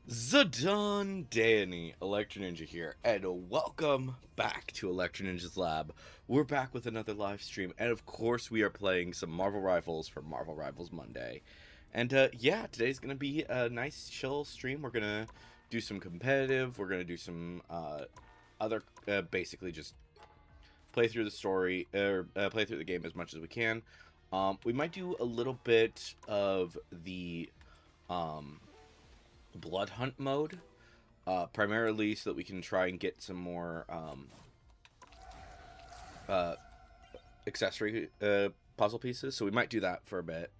Zidane Danny, Electro Ninja here, and welcome back to Electro Ninja's Lab. We're back with another live stream, and of course we are playing some Marvel Rivals for Marvel Rivals Monday. And yeah, today's gonna be a nice chill stream. We're gonna do some competitive, we're gonna do some other, basically just play through the story, or play through the game as much as we can. We might do a little bit of the, blood hunt mode, primarily so that we can try and get some more accessory puzzle pieces. So we might do that for a bit.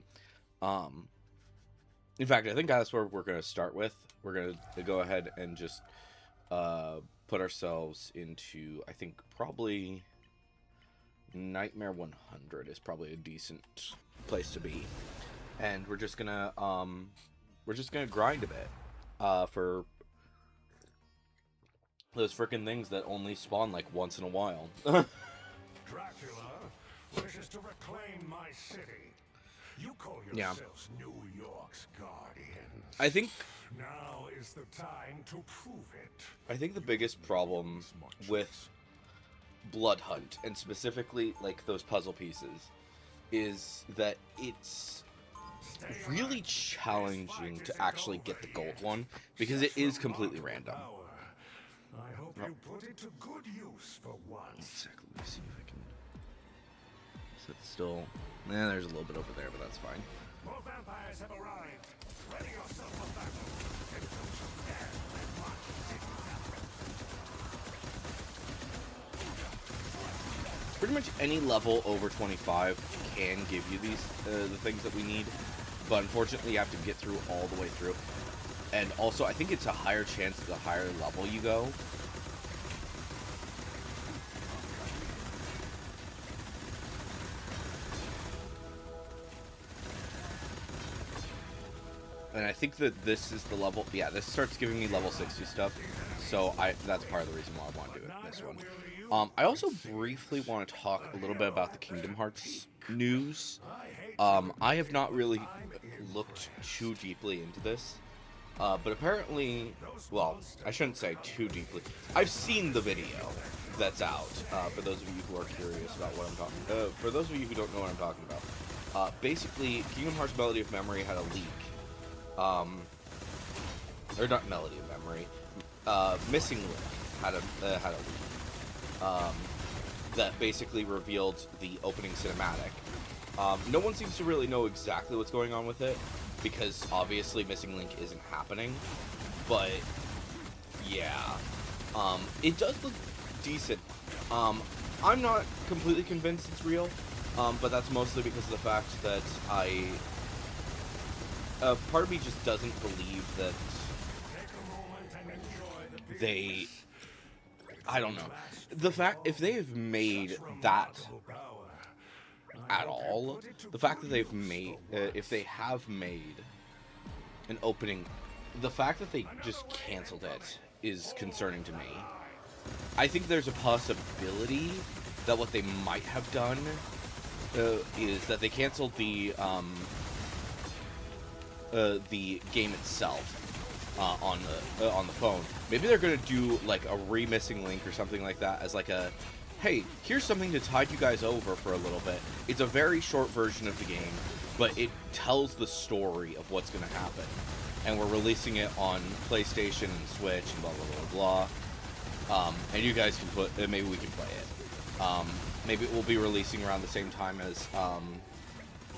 In fact, I think that's where we're going to start with. We're going to go ahead and just put ourselves into, I think, probably Nightmare 100 is probably a decent place to be. And we're just going to grind a bit. For those frickin' things that only spawn like once in a while. Dracula wishes to reclaim my city. You call yourselves New York's guardians. I think now is the time to prove it. I think the biggest problem with Blood Hunt, and specifically like those puzzle pieces, is that it's really challenging to actually get the gold one, because it is completely random. I hope you put it to good use for once. Let me see if I can sit still. There's a little bit over there, but that's fine. More vampires have arrived. Ready yourself for battle. And do some damage. Pretty much any level over 25 can give you these the things that we need, but unfortunately you have to get through all the way through. And also, I think it's a higher chance the higher level you go. And I think that this is the level, yeah, this starts giving me level 60 stuff, so that's part of the reason why I want to do it, this one. I also briefly want to talk a little bit about the Kingdom Hearts news. I have not really looked too deeply into this, but apparently, well, I shouldn't say too deeply. I've seen the video that's out, for those of you who are curious about what I'm talking, for those of you who don't know what I'm talking about. Basically, Kingdom Hearts Melody of Memory had a leak. Or not Melody of Memory, Missing Link had a leak, that basically revealed the opening cinematic. No one seems to really know exactly what's going on with it, because obviously Missing Link isn't happening, but yeah, it does look decent. I'm not completely convinced it's real, but that's mostly because of the fact that part of me just doesn't believe that I don't know. The fact, if they have made that at all, the fact that they've made, if they have made an opening, the fact that they just canceled it is concerning to me. I think there's a possibility that what they might have done is that they canceled the game itself on the phone. Maybe they're gonna do like a re-Missing Link or something like that as like a, hey, here's something to tide you guys over for a little bit. It's a very short version of the game, but it tells the story of what's gonna happen. And we're releasing it on PlayStation and Switch and blah blah blah blah. And you guys can put, maybe we can play it. Maybe it will be releasing around the same time as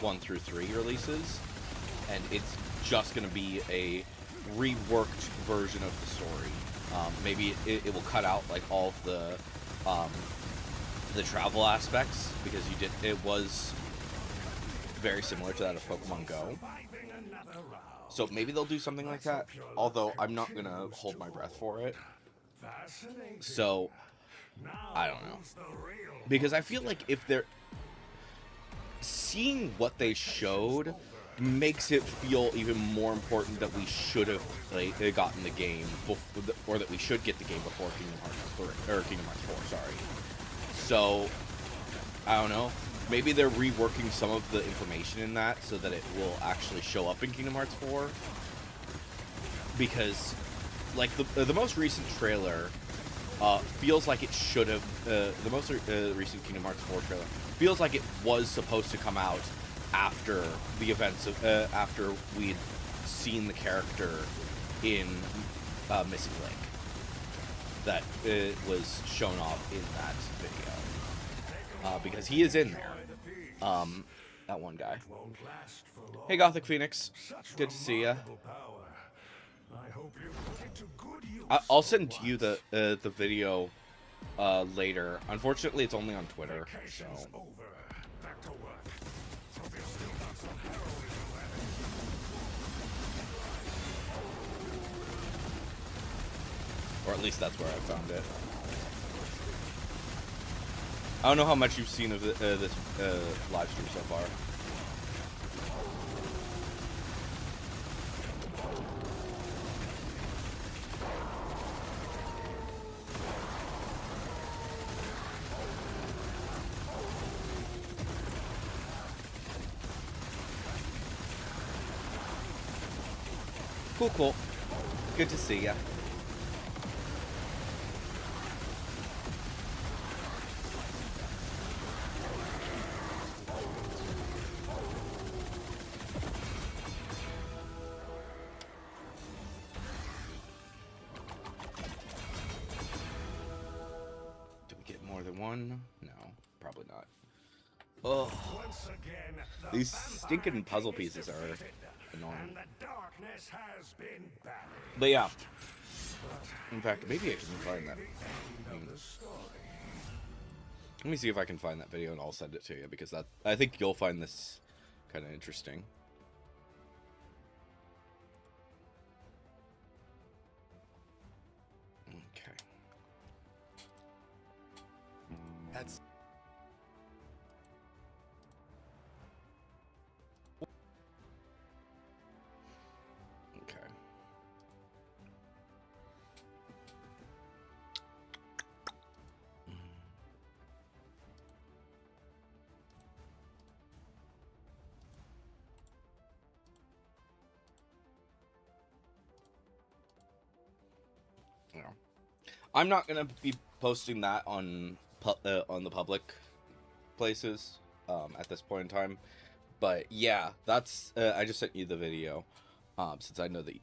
1 through 3 releases. And it's just going to be a reworked version of the story. Maybe it will cut out like all of the travel aspects, because it was very similar to that of Pokemon Go. So maybe they'll do something like that, although I'm not going to hold my breath for it. So I don't know, because I feel like if they're seeing what they showed makes it feel even more important that we should have gotten the game or that we should get the game before Kingdom Hearts 3 or Kingdom Hearts 4. Sorry. So I don't know. Maybe they're reworking some of the information in that so that it will actually show up in Kingdom Hearts 4. because like the most recent trailer feels like it should have the most recent Kingdom Hearts 4 trailer feels like it was supposed to come out after the events of after we'd seen the character in Missing Link that was shown off in that video, because he is in there, that one guy. Hey Gothic Phoenix, good to see ya. I'll send you the video later. Unfortunately, it's only on Twitter, so. Or at least that's where I found it. I don't know how much you've seen of this live stream so far. Cool, cool. Good to see ya. Do we get more than one? No, probably not. Oh, these stinking puzzle pieces are annoying. But yeah, in fact, maybe I can find that. Let me see if I can find that video and I'll send it to you, because that I think you'll find this kind of interesting. Okay. That's okay. Yeah. I'm not gonna be posting that on the public places at this point in time, but yeah, that's I just sent you the video since I know that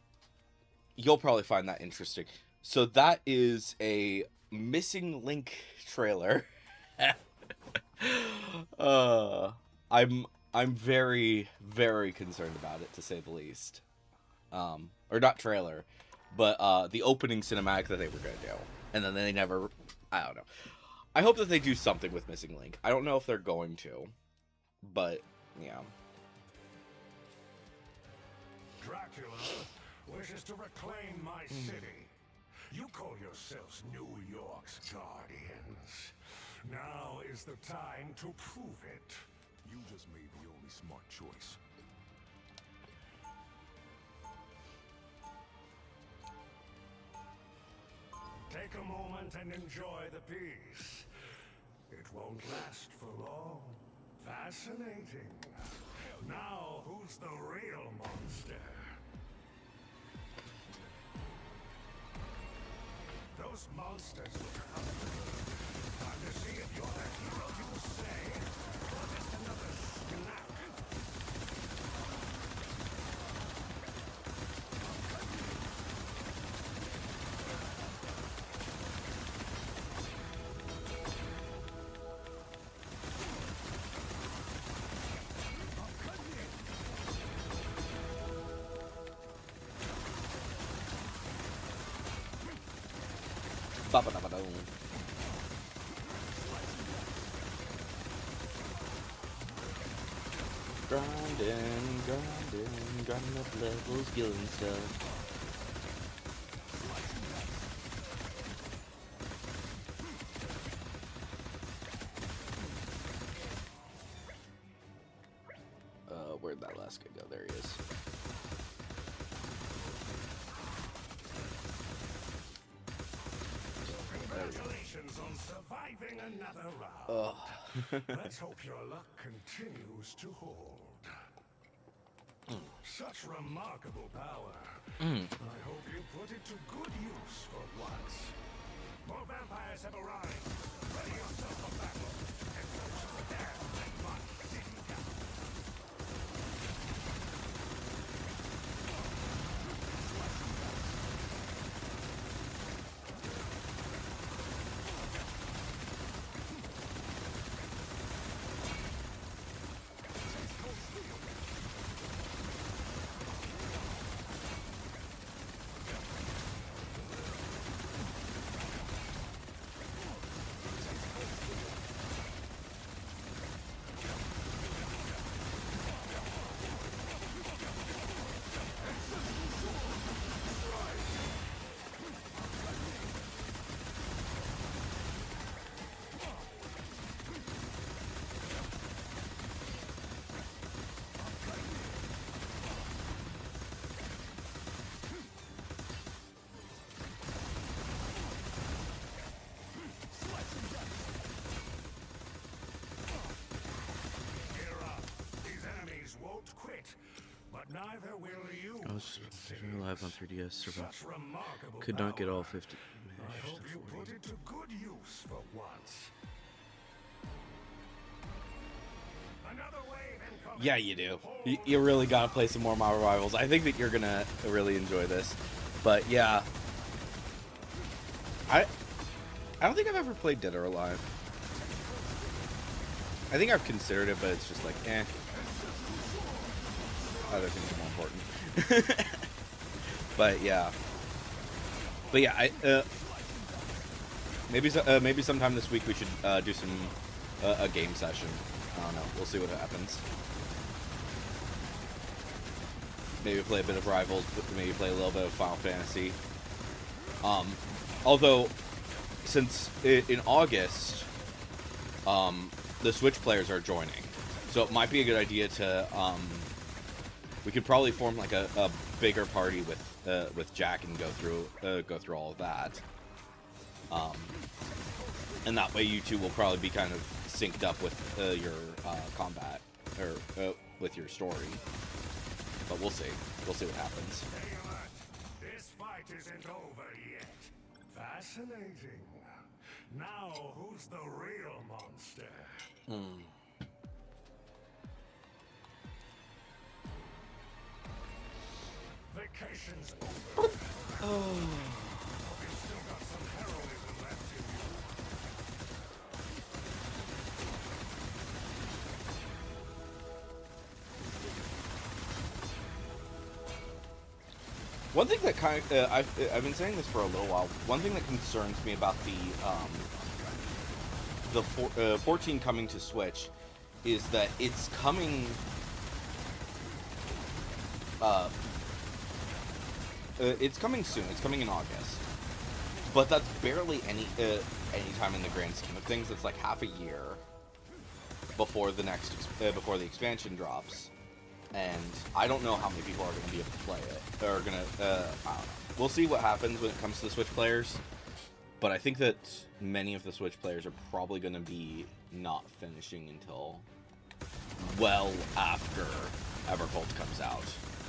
you'll probably find that interesting. So that is a Missing Link trailer. I'm very, very concerned about it, to say the least. Or not trailer, but the opening cinematic that they were gonna do, and then they never. I don't know. I hope that they do something with Missing Link. I don't know if they're going to, but yeah. Dracula wishes to reclaim my city. You call yourselves New York's guardians. Now is the time to prove it. You just made the only smart choice. Take a moment and enjoy the peace. It won't last for long. Fascinating. Now, who's the real monster? Those monsters look hungry. Time to see if you're the hero you say, or just another snack. Ba-ba-da-ba-dum. Grinding up levels, killing stuff. Where'd that last guy go? There he is. Congratulations on surviving another round. Let's hope your luck continues to hold. Such remarkable power. I hope you put it to good use for once. More vampires have arrived. Ready yourself for battle. And those prepare and march city down. But neither will you. I was live on 3DS. Such remarkable Could not get all power. 50. I hope you put it to good use for once. Another wave incoming. Yeah, you do. You really gotta play some more Marvel Rivals. I think that you're gonna really enjoy this. But yeah, I don't think I've ever played Dead or Alive. I think I've considered it, but it's just like, eh. Other things are more important. But yeah, maybe sometime this week we should do some a game session. I don't know. We'll see what happens. Maybe play a bit of Rivals, maybe play a little bit of Final Fantasy. Although, since in August, the Switch players are joining, so it might be a good idea to we could probably form like a bigger party with Jack and go through all of that. And that way you two will probably be kind of synced up with your combat or with your story. But we'll see. We'll see what happens. Stay alert. This fight isn't over yet. Fascinating. Now, who's the real monster? Vacation's over. You've still got some heroism left in you. One thing that kind of I've been saying this for a little while. One thing that concerns me about the 14 coming to Switch is that it's coming. It's coming soon. It's coming in August, but that's barely any time in the grand scheme of things. It's like half a year before the next before the expansion drops. And I don't know how many people are going to be able to play it. Or going to, I don't know. We'll see what happens when it comes to the Switch players. But I think that many of the Switch players are probably going to be not finishing until well after EverQuest comes out.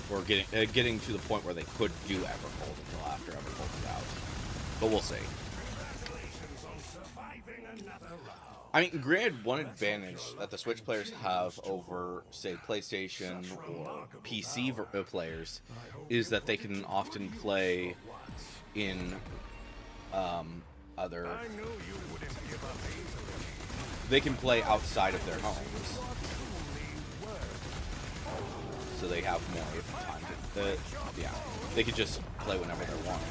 Or getting to the point where they could do EverQuest until after EverQuest is out. But we'll see. Congratulations on surviving another round. I mean, granted, one advantage that the Switch players have over, say, PlayStation or PC players is that they can often play in other. I knew you wouldn't give up easily. They can play outside of their homes, so they have more time to. Yeah, they could just play whenever they want.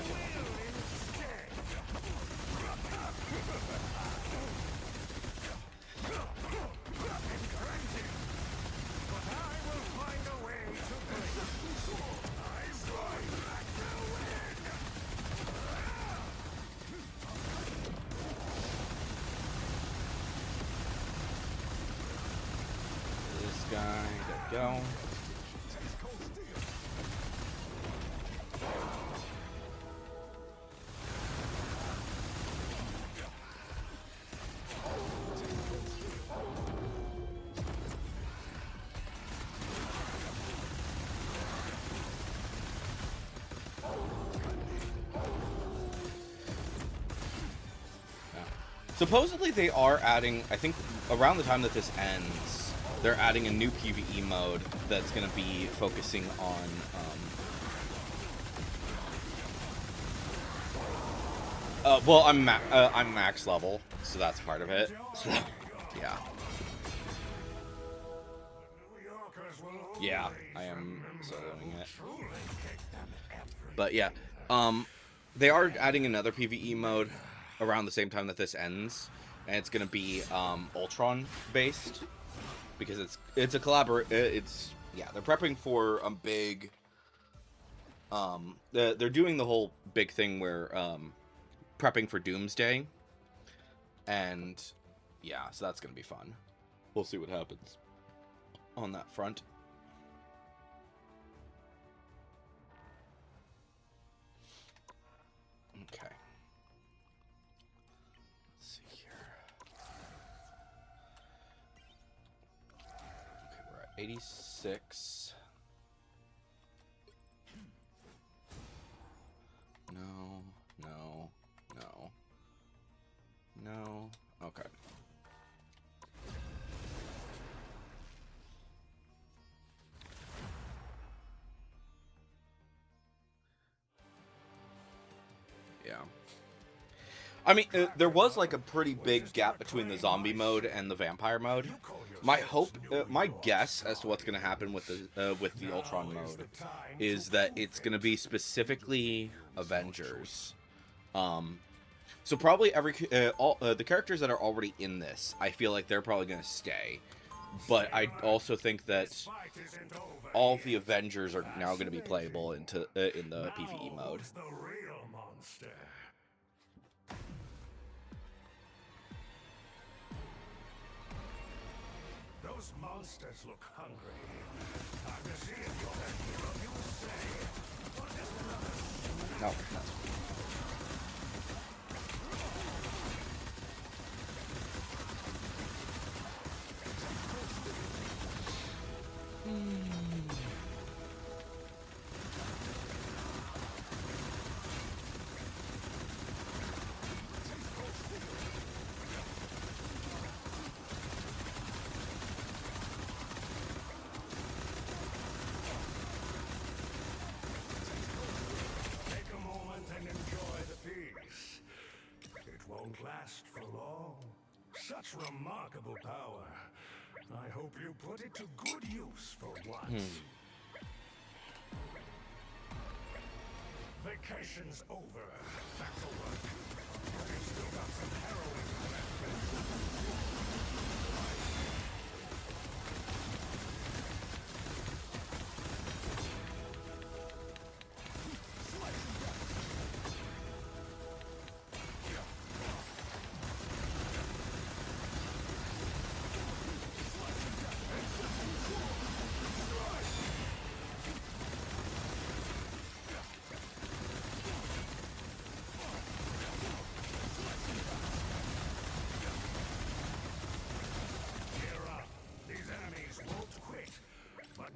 This guy, there we go. Supposedly they are adding, I think around the time that this ends, they're adding a new PvE mode that's going to be focusing on, well, I'm max level, so that's part of it. So, yeah. Yeah, I am soloing it. But yeah, they are adding another PvE mode around the same time that this ends, and it's gonna be Ultron based because it's a it's yeah, they're prepping for a big they're doing the whole big thing where prepping for Doomsday, and yeah, so that's gonna be fun. We'll see what happens on that front. Okay. Let's see here. Okay, we're at 86. No, no, no. No. Okay. Yeah. I mean, there was like a pretty big gap between the zombie mode and the vampire mode. My hope, my guess as to what's going to happen with the Ultron mode is that it's going to be specifically Avengers. So probably all the characters that are already in this, I feel like they're probably going to stay. But I also think that all of the Avengers are now going to be playable in the PvE mode. Those monsters look hungry. Time to see if you're the hero you say. Or just another... No, that's... last for long. Such remarkable power. I hope you put it to good use for once. Vacation's over. Back to work. We've still got some heroin left.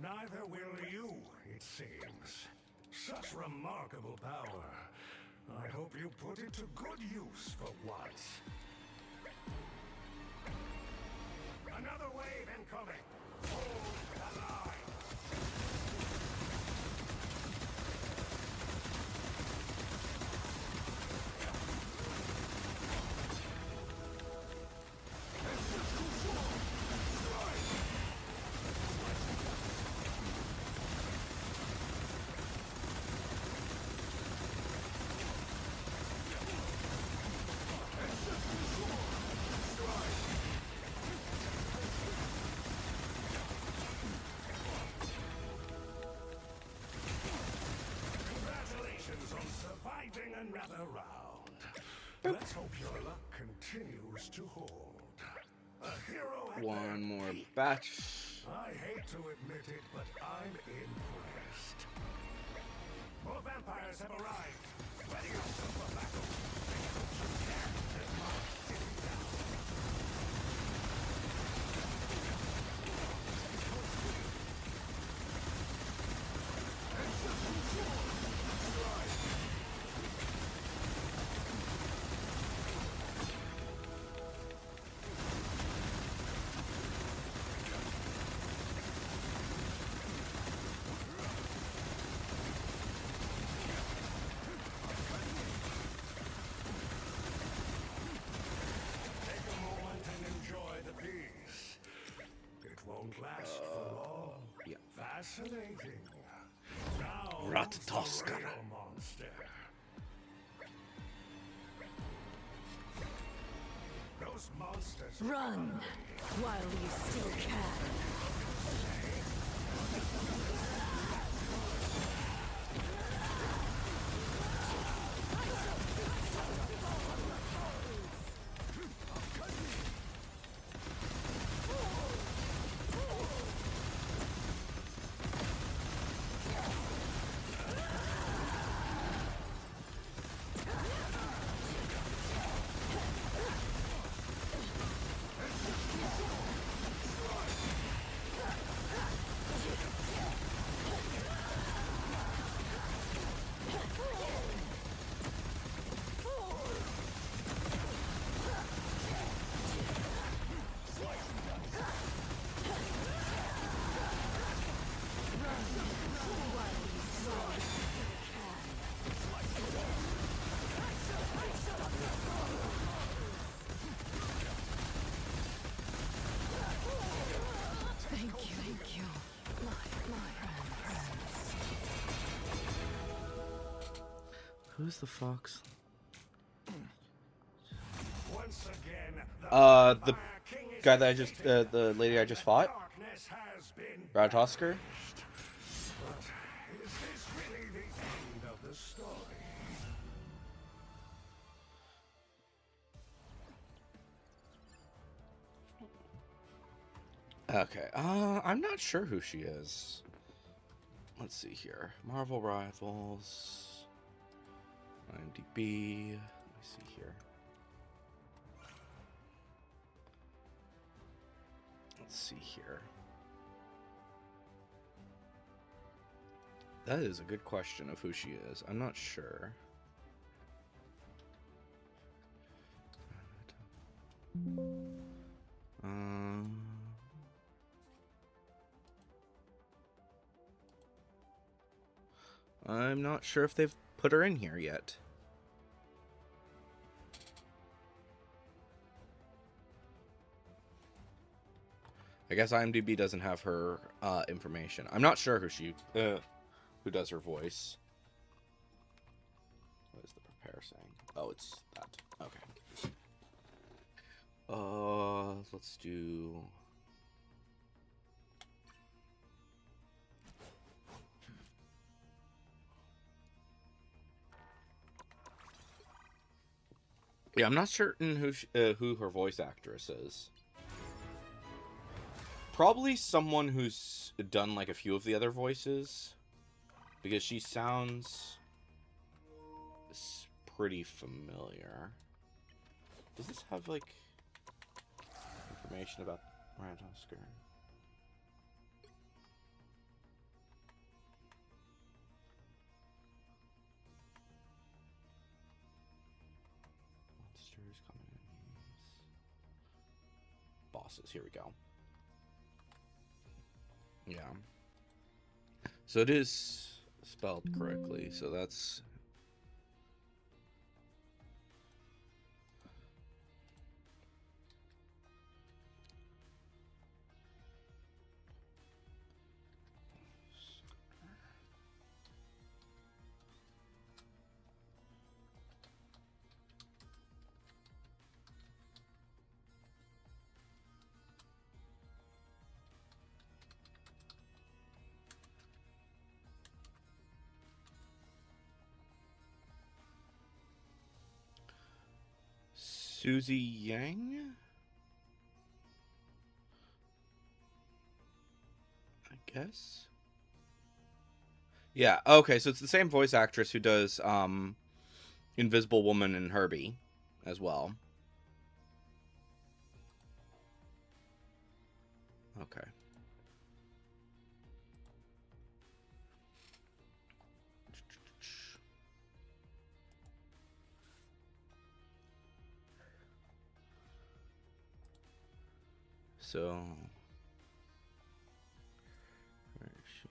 Neither will you, it seems. Such remarkable power. I hope you put it to good use for once. Another wave incoming. Hold the line. Another round. Let's hope your luck continues to hold. A hero at One more batch. I hate to admit it, but I'm impressed. More vampires have arrived. Ready yourself for battle. Fascinating. Now, Ratatoskr. the real monster. Those monsters. Run while you still can. Thank you, my friends. Who's the fox? Once again, The guy that I just, the lady I just fought, darkness has been. Ratatoskr. But is this really the end of the story? Okay, I'm not sure who she is. Let's see here. Marvel Rivals. IMDb. Let me see here. Let's see here. That is a good question of who she is. I'm not sure. I'm not sure if they've put her in here yet. I guess IMDb doesn't have her information. I'm not sure who does her voice. What is the prepare saying? Oh, it's that. Okay. Let's do. Yeah, I'm not certain who her voice actress is. Probably someone who's done like a few of the other voices, because she sounds pretty familiar. Does this have like information about Ratatoskr? Monsters coming in. Bosses. Here we go. Yeah. So it is spelled correctly, so that's... Susie Yang? I guess? Yeah, okay, so it's the same voice actress who does Invisible Woman and Herbie as well. Okay. So, where is she?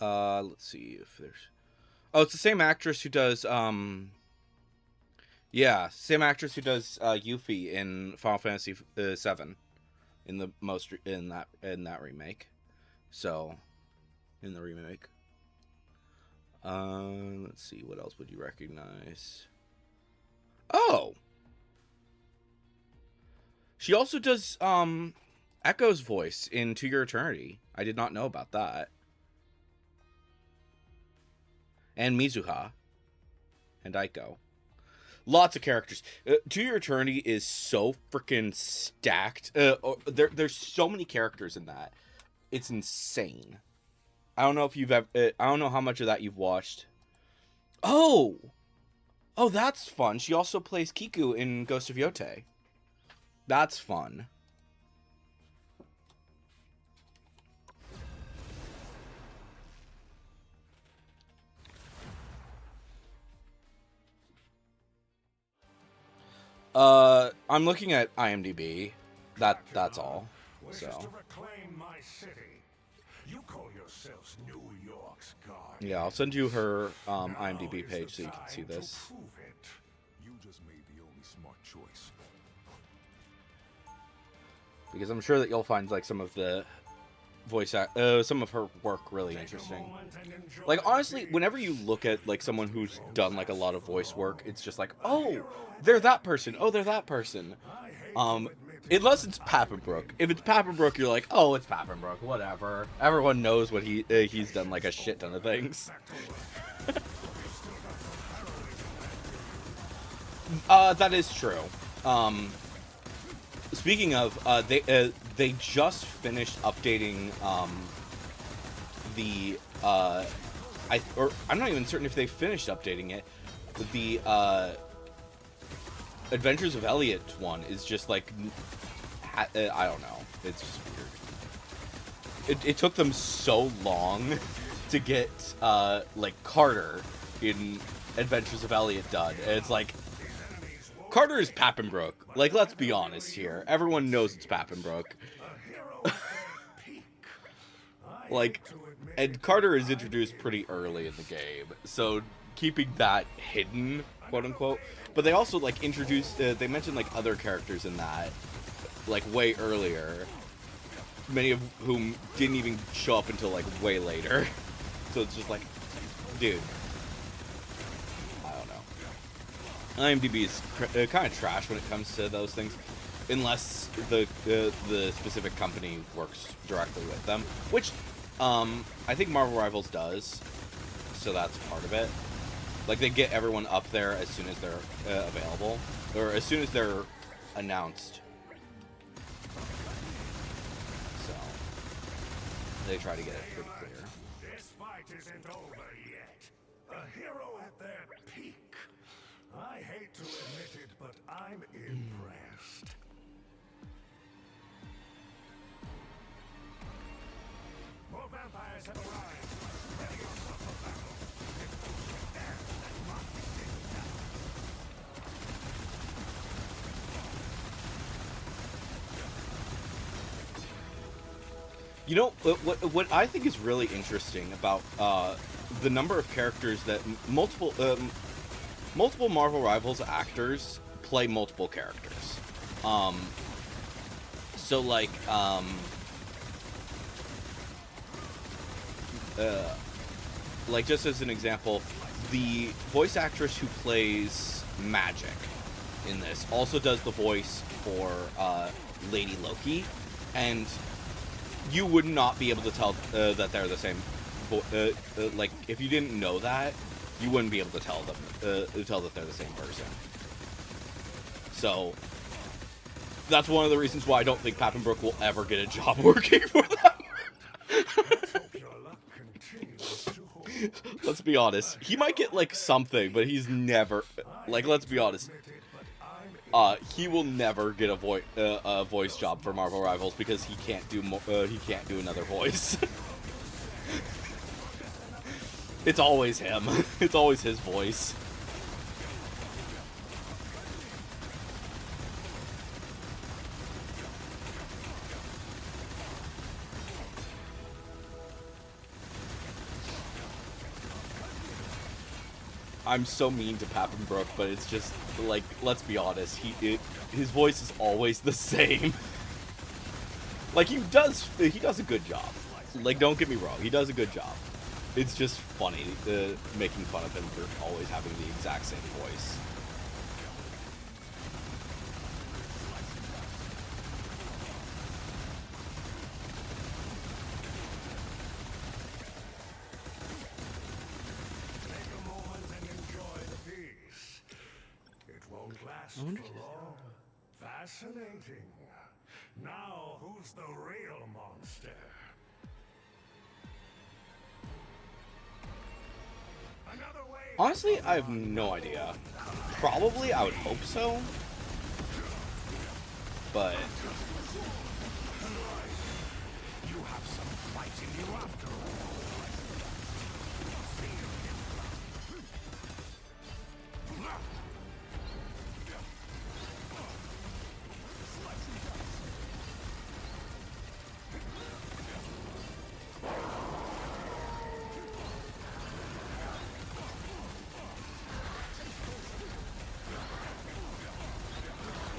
Let's see if there's. Oh, it's the same actress who does Yeah, same actress who does Yuffie in Final Fantasy VII, in the most in that remake. So, in the remake. Let's see, what else would you recognize? Oh, she also does Echo's voice in To Your Eternity. I did not know about that. And Mizuha and Aiko. Lots of characters. To Your Eternity is so freaking stacked. There's so many characters in that. It's insane. I don't know if you've ever, I don't know how much of that you've watched. Oh, that's fun. She also plays Kiku in Ghost of Yote. That's fun. I'm looking at IMDb. That's all. Wishes So to reclaim my city. You call yourselves New York's guardian. yeah, I'll send you her Now IMDb is page the so you can see time to this. prove it. You just made the only smart choice. Because I'm sure that you'll find like some of the some of her work really Take a interesting. moment and enjoy Like the honestly, view. whenever you look at like someone who's done like a lot of voice work, it's just like, oh, they're that person. Oh, they're that person. I hate to admit it, Unless it's Pappenbrook. If it's Pappenbrook, you're like, oh, it's Pappenbrook. Whatever. Everyone knows what he's done like a shit ton of things. That is true. Speaking of, they just finished updating the I'm not even certain if they finished updating it. The Adventures of Elliot one is just like I don't know. It's just weird. It took them so long to get like Carter in Adventures of Elliot done. And it's like Carter is Pappenbrook. Like, let's be honest here. Everyone knows it's Pappenbrook. Like, and Carter is introduced pretty early in the game, so keeping that hidden, quote unquote. But they also like introduced. They mentioned like other characters in that, like way earlier. Many of whom didn't even show up until like way later. So it's just like, dude. I don't know. IMDb is kind of trash when it comes to those things, unless the specific company works directly with them, which I think Marvel Rivals does, so that's part of it. Like they get everyone up there as soon as they're available, or as soon as they're announced. So they try to get it pretty clear. This fight isn't over yet. A hero at their peak. I hate to admit it, but I'm impressed. More vampires have arrived. Ready yourself for battle. You know, what I think is really interesting about the number of characters that multiple Marvel Rivals actors play multiple characters. So like just as an example, the voice actress who plays Magic in this also does the voice for Lady Loki, and you would not be able to tell that they're the same. Like, if you didn't know that, you wouldn't be able to tell them tell that they're the same person. So that's one of the reasons why I don't think Pappenbrook will ever get a job working for them. Hope your luck continues to hold. Let's be honest. He might get like something, but he's never like. Let's be honest. He will never get a voice job for Marvel Rivals because he can't do another voice. It's always him. It's always his voice. I'm so mean to Pappenbrook, but it's just like, let's be honest, his voice is always the same. Like he does a good job. Like don't get me wrong, he does a good job. It's just funny making fun of him for always having the exact same voice. For long. Fascinating. Now, who's the real monster? Another way. Honestly, I have no idea. Probably, I would hope so. But You have some fight in you after all.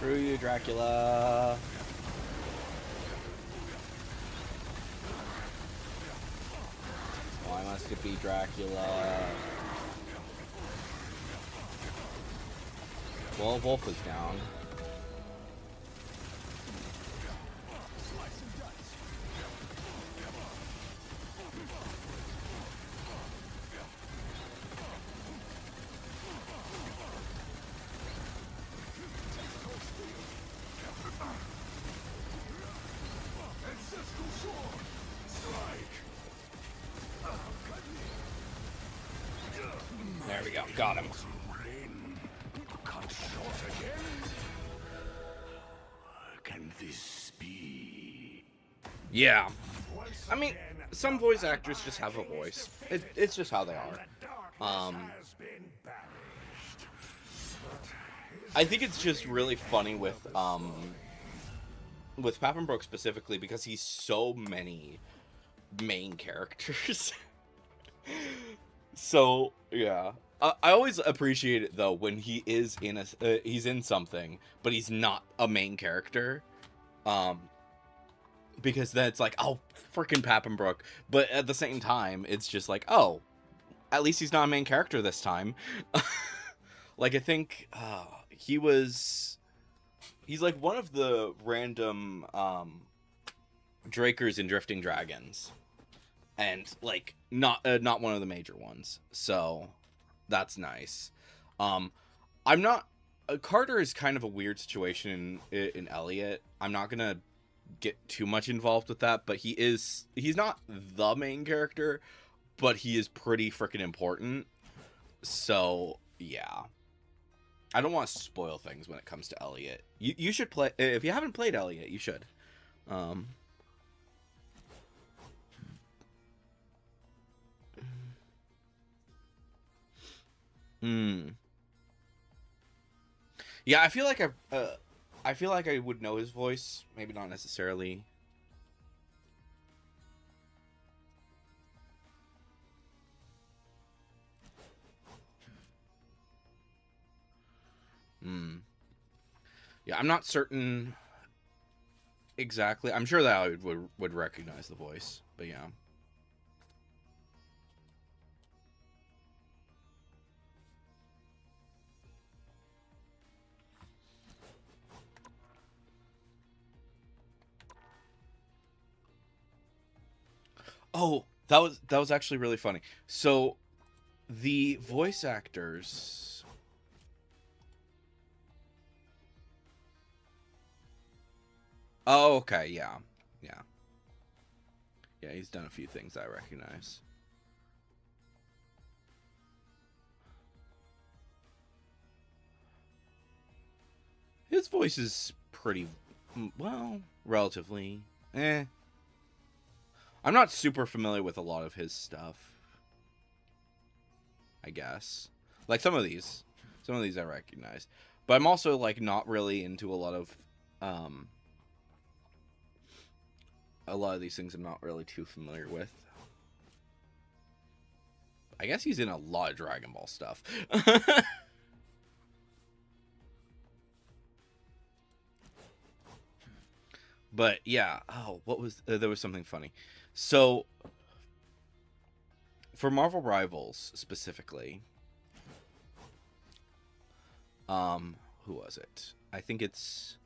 screw you, Dracula. Why must it be Dracula? Well, Wolf is down. There we go, got him. Cut short again? Can this be? Yeah. I mean, some voice actors just have a voice. It's just how they are. I think it's just really funny with Pappenbrook specifically because he's so many main characters. So yeah, I always appreciate it though when he is in he's in something, but he's not a main character. Because then it's like, oh, freaking Pappenbrook. But at the same time, it's just like, oh, at least he's not a main character this time. Like, I think he's like one of the random Drakers in Drifting Dragons. And, like, not one of the major ones. So, that's nice. I'm not... Carter is kind of a weird situation in Elliot. I'm not going to get too much involved with that, but he's not the main character, but he is pretty freaking important. So yeah, I don't want to spoil things when it comes to Elliot. You should play, if you haven't played Elliot, you should. Yeah, I feel like I would know his voice. Maybe not necessarily. Yeah, I'm not certain exactly. I'm sure that I would recognize the voice, but yeah. Oh, that was actually really funny. So, the voice actors. Oh, okay, yeah, yeah, yeah. He's done a few things I recognize. His voice is pretty, well, relatively, eh. I'm not super familiar with a lot of his stuff, I guess. Like some of these I recognize, but I'm also like not really into a lot of these things I'm not really too familiar with. I guess he's in a lot of Dragon Ball stuff. But yeah, oh, what was there was something funny. So for Marvel Rivals specifically, who was it? I think it's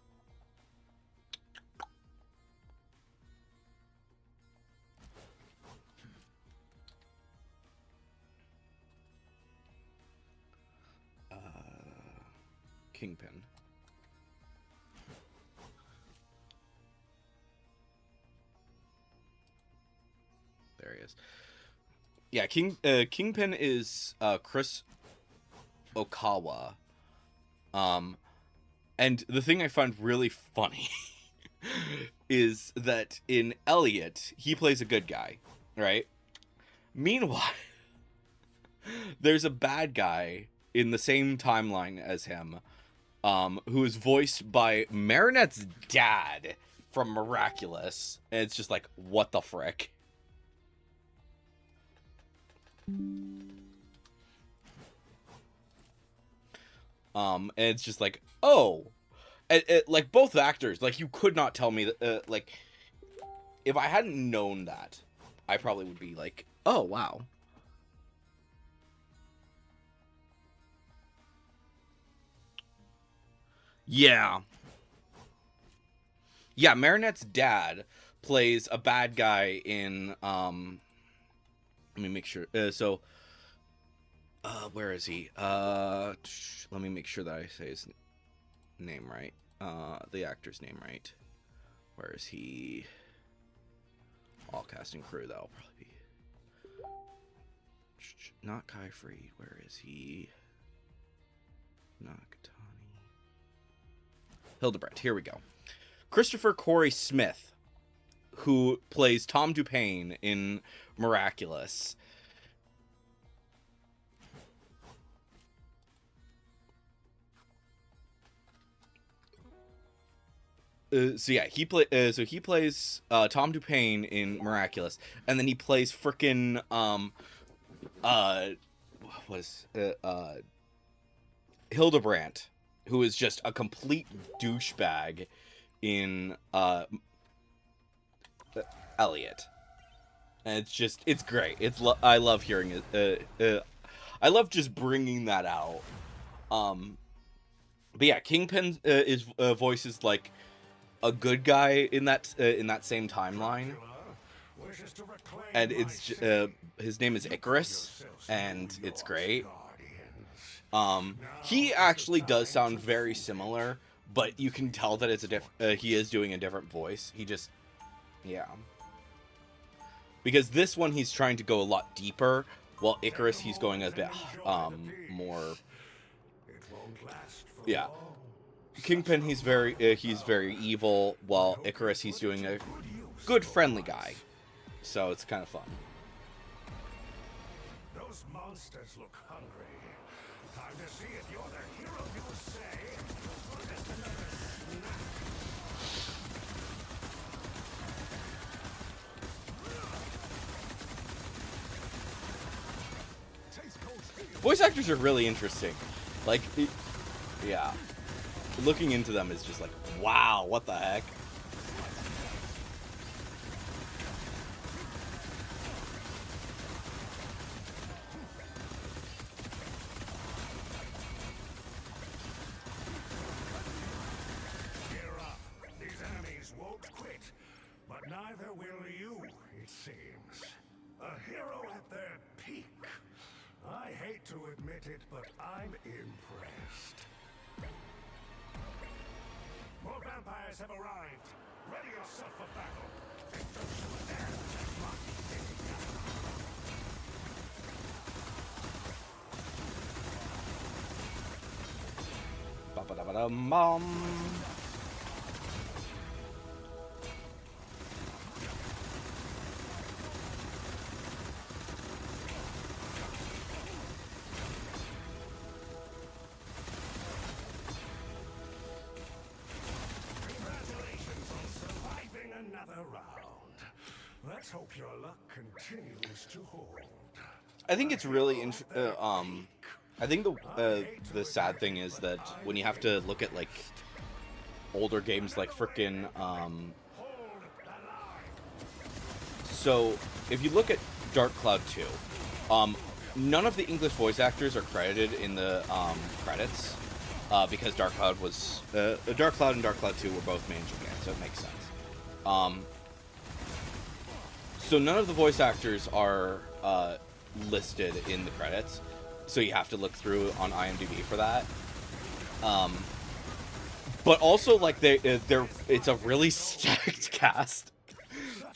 Kingpin. There he is. Yeah, Kingpin is Chris Okawa. And the thing I find really funny is that in Elliot, he plays a good guy, right? Meanwhile, there's a bad guy in the same timeline as him, who is voiced by Marinette's dad from Miraculous. And it's just like, what the frick? And it's just like, oh, like both actors, like you could not tell me that, like, if I hadn't known that, I probably would be like, oh, wow. Yeah. Yeah, Marinette's dad plays a bad guy in, let me make sure, where is he? Let me make sure that I say his name right. The actor's name right. Where is he? All cast and crew, that'll probably be. Not Kai Freed. Where is he? Nakatani. Hildebrandt. Here we go. Christopher Corey Smith, who plays Tom Dupain in Miraculous. So yeah, he plays Tom Dupain in Miraculous, and then he plays frickin' Hildebrandt, who is just a complete douchebag in Elliot. And it's great. I love hearing it. I love just bringing that out. But yeah, Kingpin is voices like a good guy in that same timeline, and it's his name is Icarus, and it's great. He actually does sound very similar, but you can tell that it's he is doing a different voice. Yeah, because this one he's trying to go a lot deeper, while Icarus he's going a bit more. Yeah. Kingpin, he's very evil, while Icarus, he's doing a good, friendly guy. So it's kind of fun. Those monsters look hungry. Time to see if you're the hero you say. Voice actors are really interesting. Like, yeah. Looking into them is just like, wow, what the heck? Gear up. These enemies won't quit, but neither will you, it seems. A hero at their peak. I hate to admit it, but I'm impressed. More vampires have arrived. Ready yourself for battle. Ba-ba-da-ba-dum-bum. Congratulations on surviving another round. Let's hope your luck continues to hold. I think it's really I think the sad thing is that when you have to look at like older games like frickin' so if you look at Dark Cloud 2, none of the English voice actors are credited in the credits because Dark Cloud and Dark Cloud 2 were both made in Japan, so it makes sense. So none of the voice actors are listed in the credits, so you have to look through on IMDb for that. But also, like, it's a really stacked cast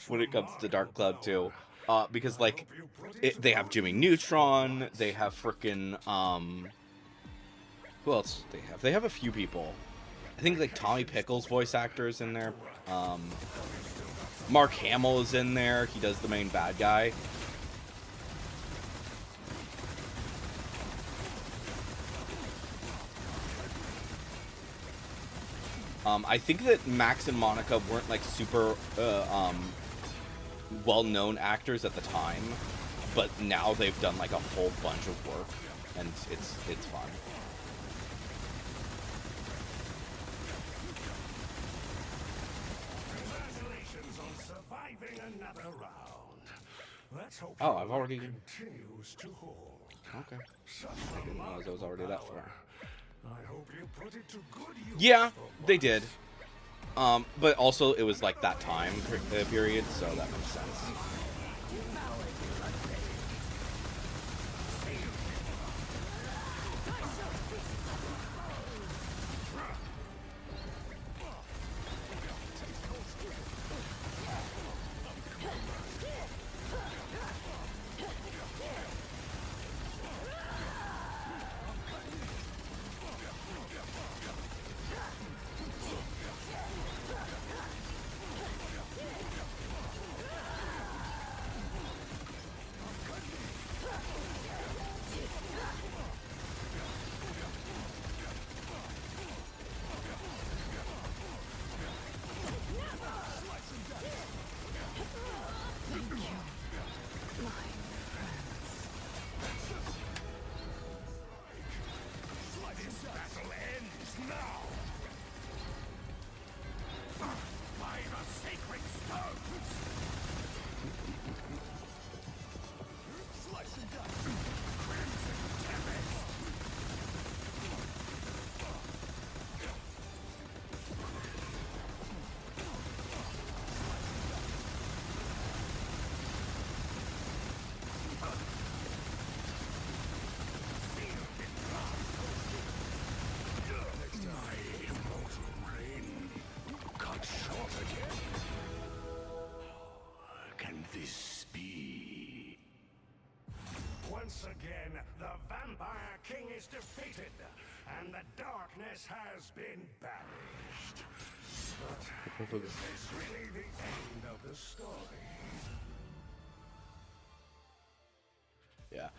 when it comes to Dark Cloud 2. Because, like, they have Jimmy Neutron, they have frickin', who else do they have? They have a few people. I think, like, Tommy Pickles' voice actor is in there. Mark Hamill is in there. He does the main bad guy. I think that Max and Monica weren't like super well-known actors at the time, but now they've done like a whole bunch of work, and it's fun. Congratulations on surviving another round. Let's hope Oh, I've already. continues to hold. Okay. Such I didn't realize I was already that far. I hope you put it to good use. Yeah, for they once. did. But also it was like that time period, so that makes sense. Once again, the Vampire King is defeated, and the darkness has been banished. But is this really the end of the story? Yeah.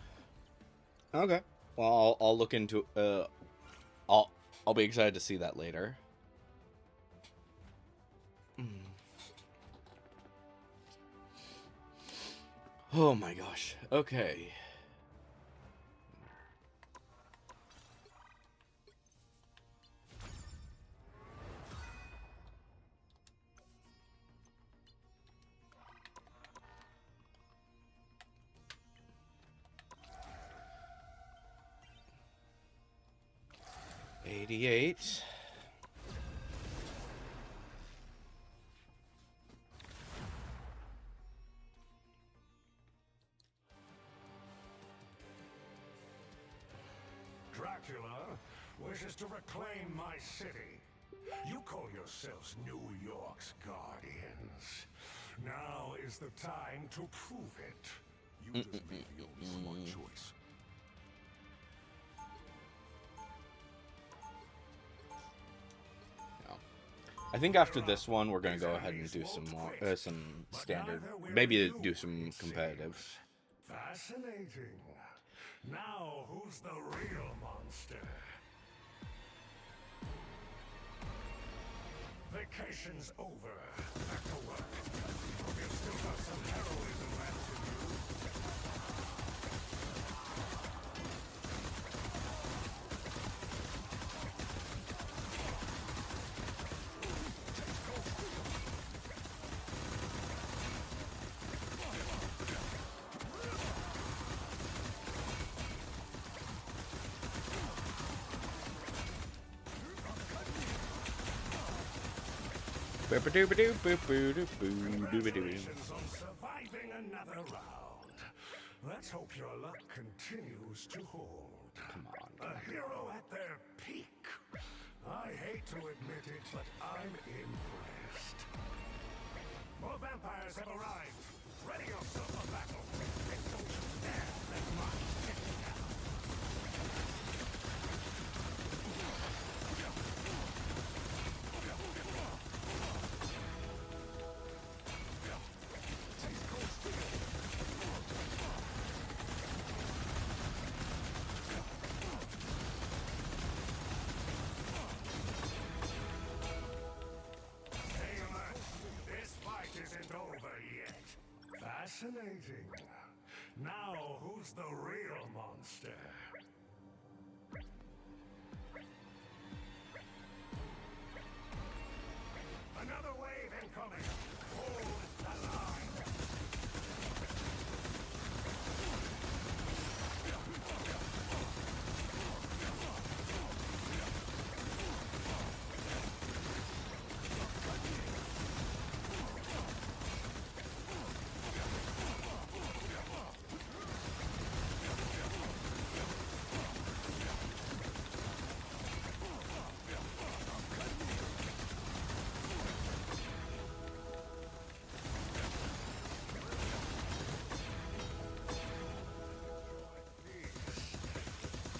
Okay. Well, I'll look into. I'll be excited to see that later. Oh my gosh. Okay. $88. Dracula wishes to reclaim my city. You call yourselves New York's guardians. Now is the time to prove it. You just made the only smart choice. I think after this one, we're gonna go ahead and do some more, some standard, maybe do some competitive. Fascinating. Now, who's the real monster? Vacation's over. Back to work. Hope you've still got some heroism left in you. Congratulations on surviving another round. Let's hope your luck continues to hold. Come on. A hero at their peak. I hate to admit it, but I'm impressed. More vampires have arrived. Ready yourself for battle. And don't you dare let mine get you down. Stay alert. This fight isn't over yet. Fascinating. Now, who's the real monster? Another wave incoming. Hold the line.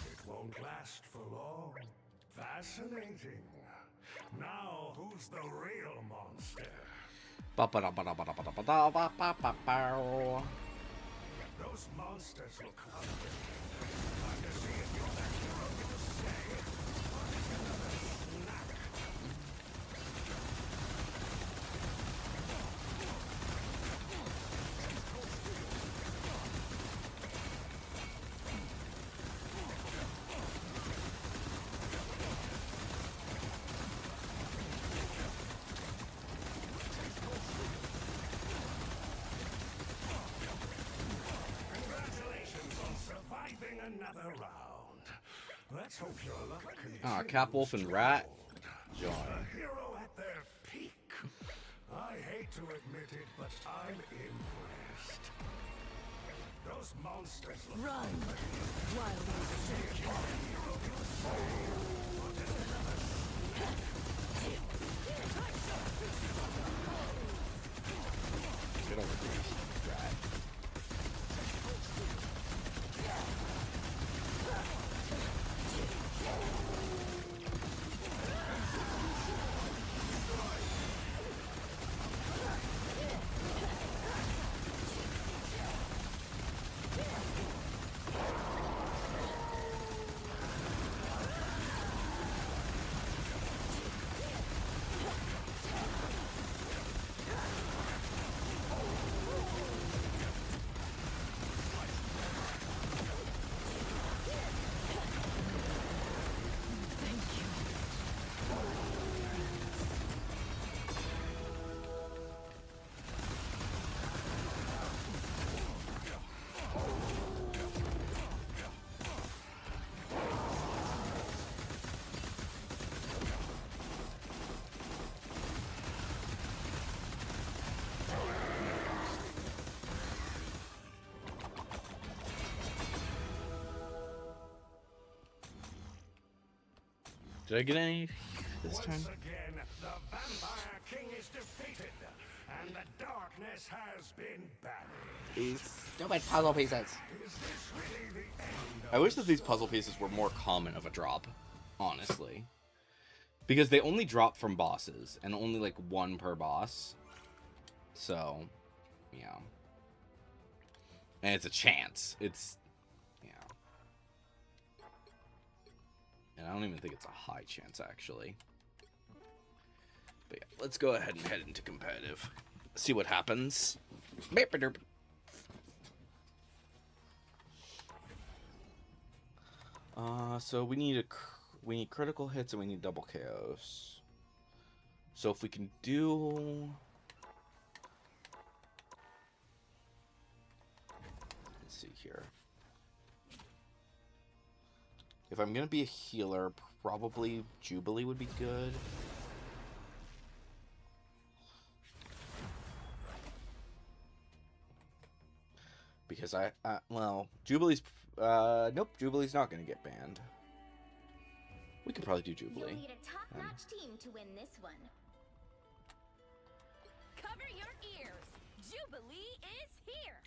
It won't last for long. Fascinating. Now, who's the real monster? Those monsters look hungry. Time to see if you're the hero you say, or just another snack. Congratulations on surviving another round. Let's hope your luck continues. Capwolf and Rat. Join. A hero at their peak. I hate to admit it, but I'm impressed. Those monsters look Run while you still can. Get over here, Rat. Thank you. Did I get any this time? Once again, the Vampire King is defeated, and the darkness has been banished. Stupid puzzle pieces. Is this really the end I wish that these puzzle pieces were more common of a drop, honestly. Because they only drop from bosses, and only like one per boss. So, yeah. And it's a chance. It's, yeah. And I don't even think it's a high chance, actually. But yeah, let's go ahead and head into competitive. See what happens. So we need critical hits and we need double KOs. So if we can do, let's see here. If I'm gonna be a healer, probably Jubilee would be good. Because well, Jubilee's, nope, Jubilee's not gonna get banned. We could probably do Jubilee. You'll need a top-notch team to win this one. Cover your ears. Jubilee is here.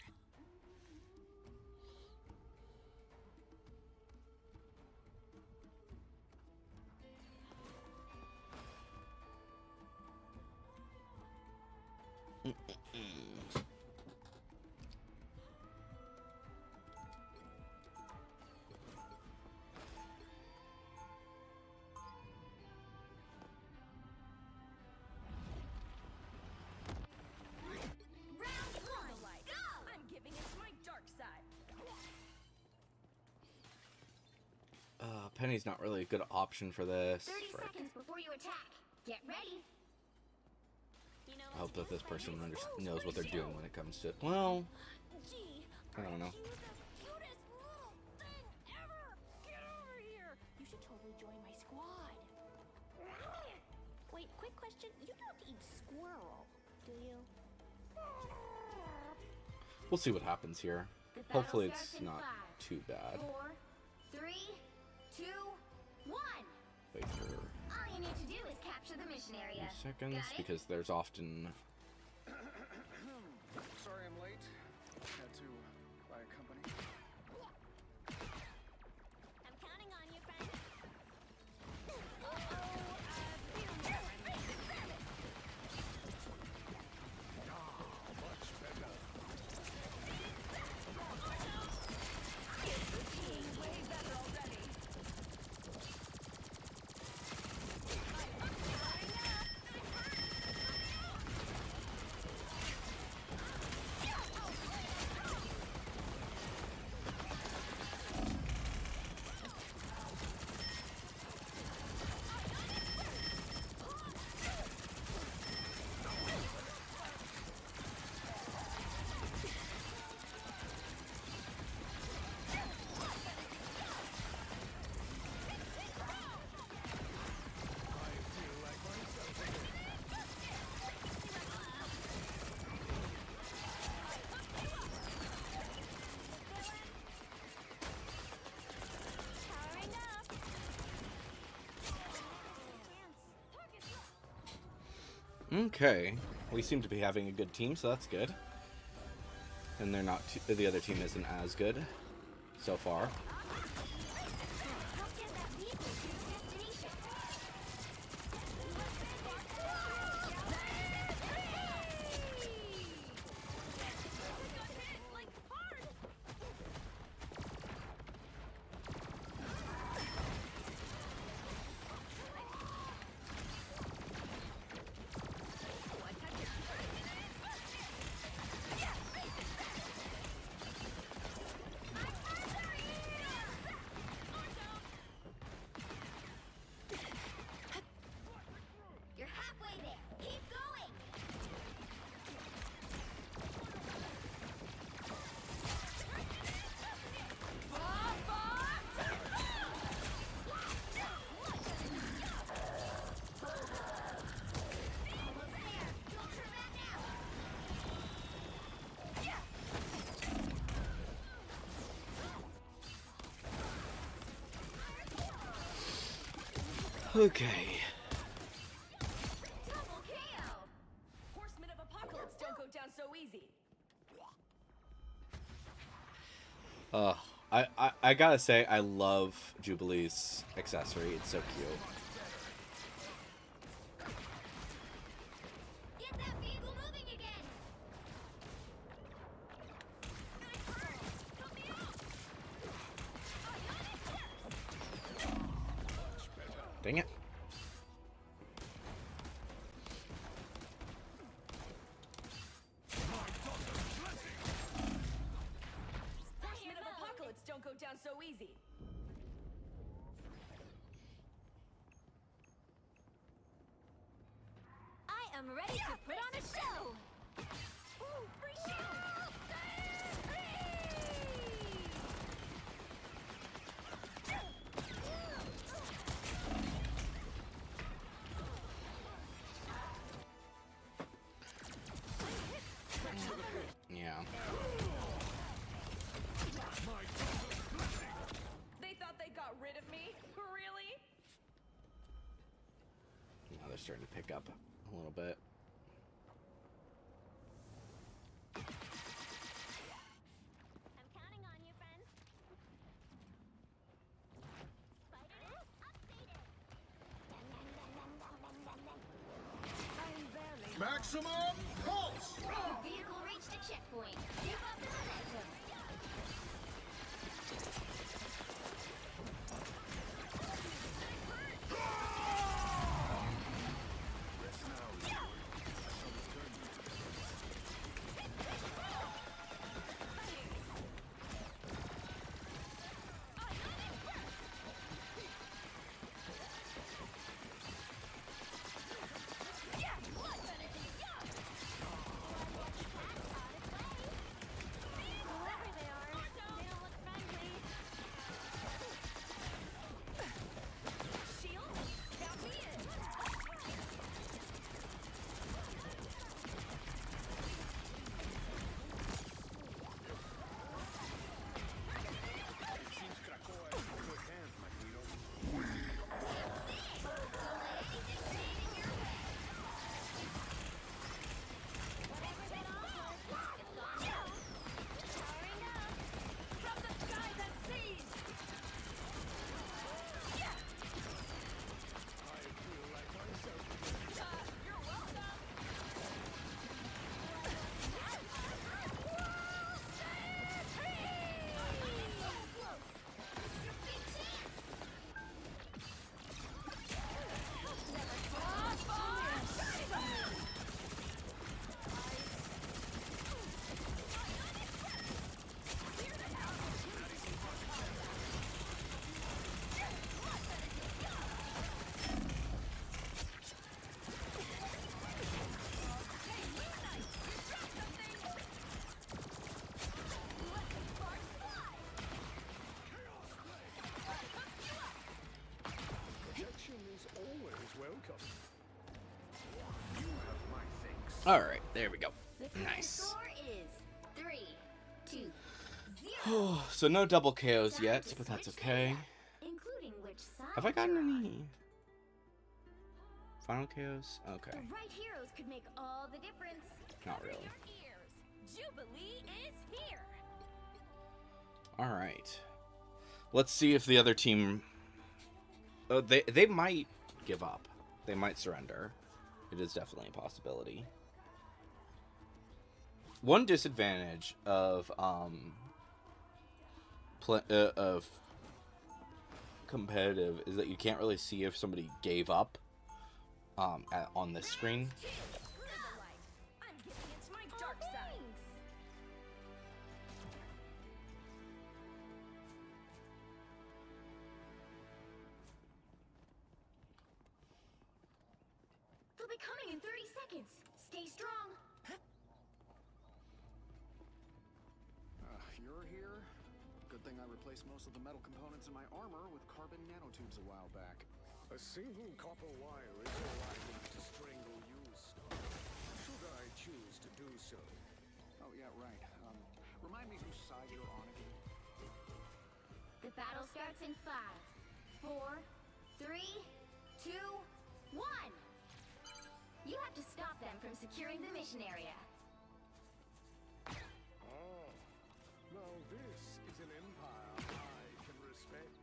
Round one, Light. go! I'm giving it to my dark side. Penny's not really a good option for this. 30 Frick. seconds before you attack. Get ready. You know, I hope that this person knows what they're pretty doing when it comes to. Well, Gee, I don't know. aren't you the cutest little thing ever? Get over here. You should totally join my squad. Wait, quick question. You don't eat squirrel, do you? we'll see what happens here. The battle Hopefully, starts it's in not 5, too bad. 4, 3, 2, 1. Wait for All you need to do is capture the mission area. 2 seconds Got it? because there's often. Sorry I'm late. Had to buy a company. I'm counting on you, friend. Feel more friendly. Much better. Way better already. Powering up. Okay, we seem to be having a good team, so that's good. And they're not. The other team isn't as good so far. Help get that vehicle to its destination. Like hard. You're halfway there. Keep going. Almost there. Don't turn back now. Okay. Double KO. Horsemen of Apocalypse don't go down so easy. I gotta say, I love Jubilee's accessory. It's so cute. Get that vehicle moving again. Help me out. Dang it. Horsemen of Apocalypse don't go down so easy. I am ready to put on a show. Ooh, free shield. Yeah. starting to pick up a little bit. I'm counting on you, friends. Spider updated. Maximum pulse! Vehicle reached a checkpoint. Give up the momentum. Whoever they are, they don't look friendly. Shield? Count me in. Seems Krakoa is in good hands, Magneto. Whatever that all was, it's on now. Powering up. From the skies and seas. I feel like myself. You're welcome. Protection is always welcome. You have my thanks. All right, there we go. The current Nice. score is 3-2-0. So no double KOs Time yet, to but that's switch okay. things up, including which side Have I gotten you're on. any final KOs? Okay, The right heroes could make all the difference. not Cover really. your ears. Jubilee is here. All right, let's see if the other team. They might give up. They might surrender. It is definitely a possibility. One disadvantage of of competitive is that you can't really see if somebody gave up on this screen. Screw the light. I'm giving it to my dark side. They'll be coming in 30 seconds. Stay strong. You're here? Good thing I replaced most of the metal components in my armor with carbon nanotubes a while back. A single copper wire is all I need to strangle you, Stark. Should I choose to do so? Oh, yeah, right. Remind me whose side you're on again. The battle starts in 5, 4, 3, 2, 1. You have to stop them from securing the mission area. Ah, now this is an empire I can respect.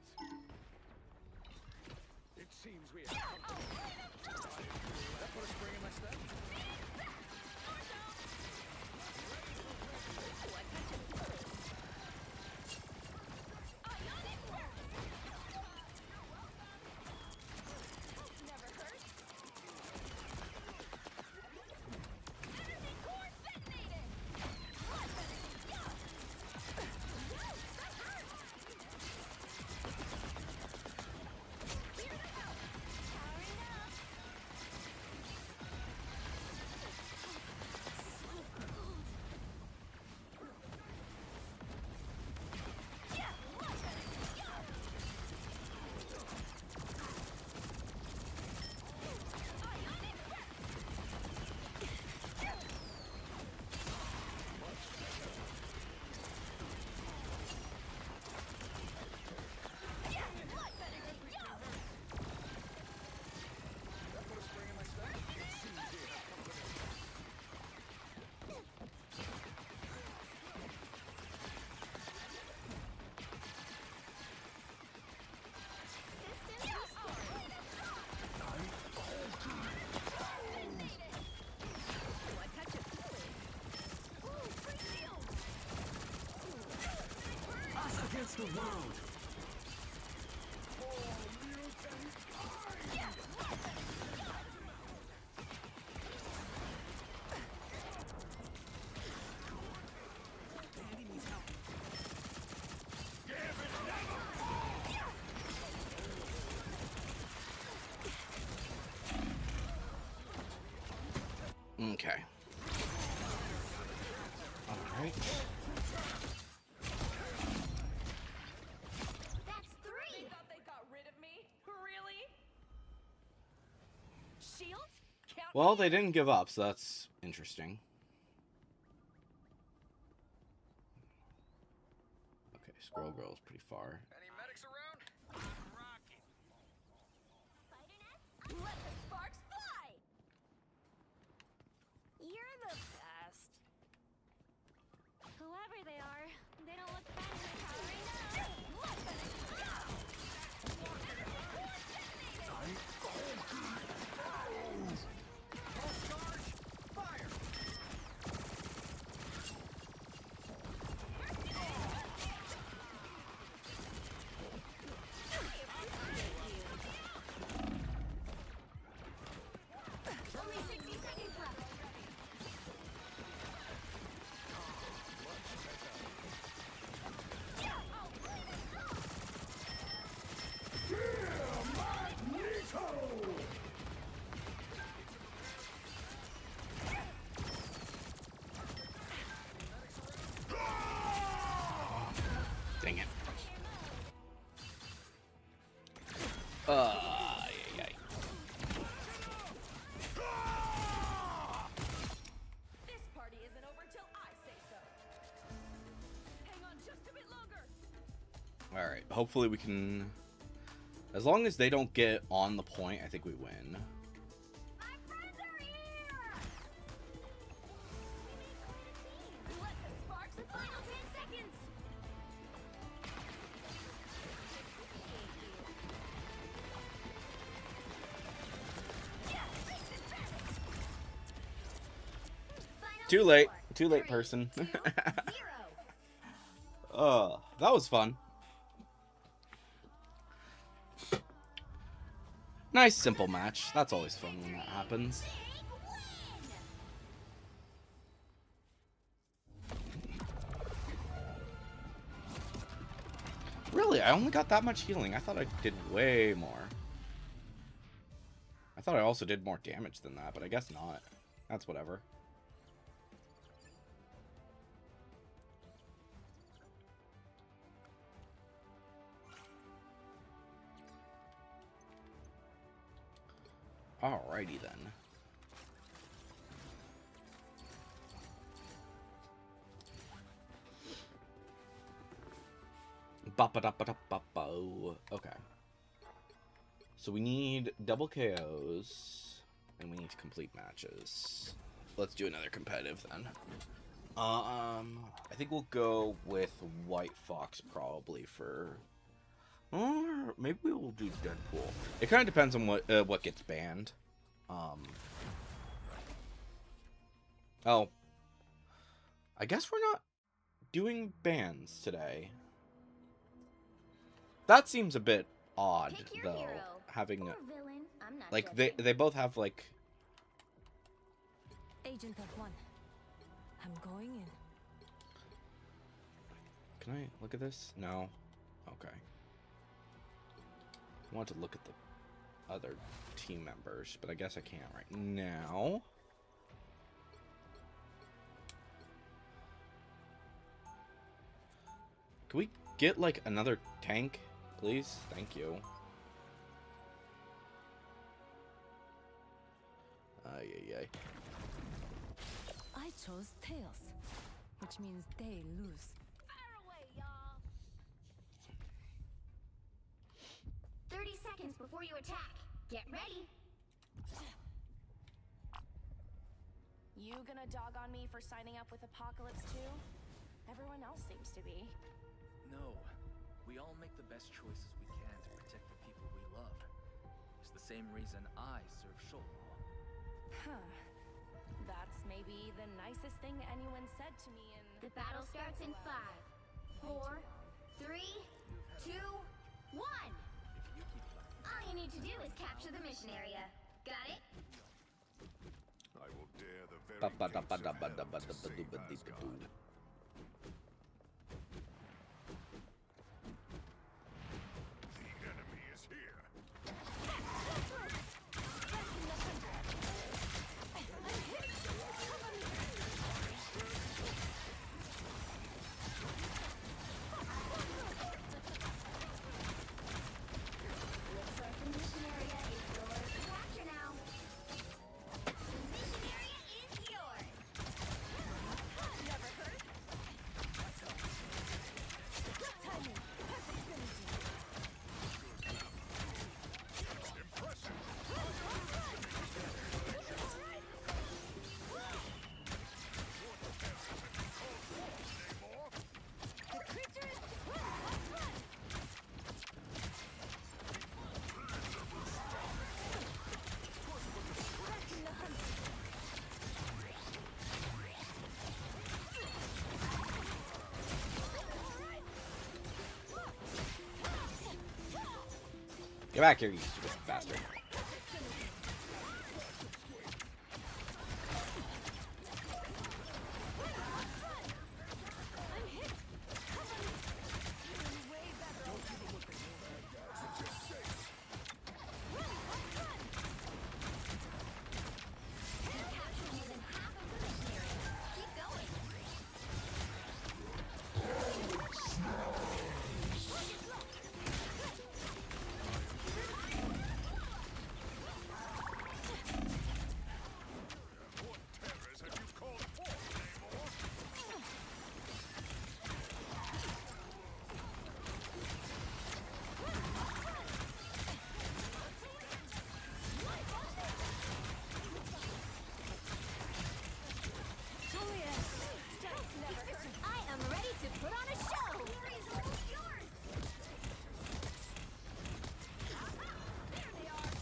It seems we have That put a spring in my step? Never hurt. Energy core detonated. That hurts. Powering up. Okay. Alright. That's three! They thought they got rid of me? Really? Shields? Count Well, they didn't give up, so that's interesting. Okay, Squirrel Girl's pretty far. Any medics around? Rocket. Spider Nest? Let the sparks fly! You're the best. Whoever they are, they don't look bad in their powering up. Fire! Only 60 seconds left. Dang it. This party isn't over till I say so. Hang on just a bit longer. Alright, hopefully we can... As long as they don't get on the point, I think we win. My friends are here! Let the sparks The final 10 seconds! Final Too late. score, Too late, 3, person. 2, 0. That was fun. Nice, simple match. That's always fun when that happens. Big win! Really, I only got that much healing. I thought I did way more. I thought I also did more damage than that, but I guess not. That's whatever. Alrighty then. Ba-ba-da-ba-da-ba-bo. Okay. So we need double KOs, and we need to complete matches. Let's do another competitive then. I think we'll go with White Fox probably for... Or maybe we will do Deadpool. It kind of depends on what gets banned. Oh. I guess we're not doing bans today. That seems a bit odd, Pick your though. hero. Having Or villain. I'm not like judging. they both have like Agent of One. I'm going in. Can I look at this? No. Okay. I want to look at the other team members, but I guess I can't right now. Can we get like another tank, please? Thank you. Ay. I chose Tails, which means they lose. Fire away, y'all. 30 seconds before you attack. Get ready. You gonna dog on me for signing up with Apocalypse too? Everyone else seems to be. No. We all make the best choices we can to protect the people we love. It's the same reason I serve Sholmar. Huh. That's maybe the nicest thing anyone said to me in... The battle starts in 5, 4, 3, 2, 1. If you keep playing, All you need to do is capture the mission area. Got it? I will dare the very gates of hell to save Asgard. The enemy is here. back here, you stupid bastard. I am ready to put on a show! Fury's almost yours! There they are!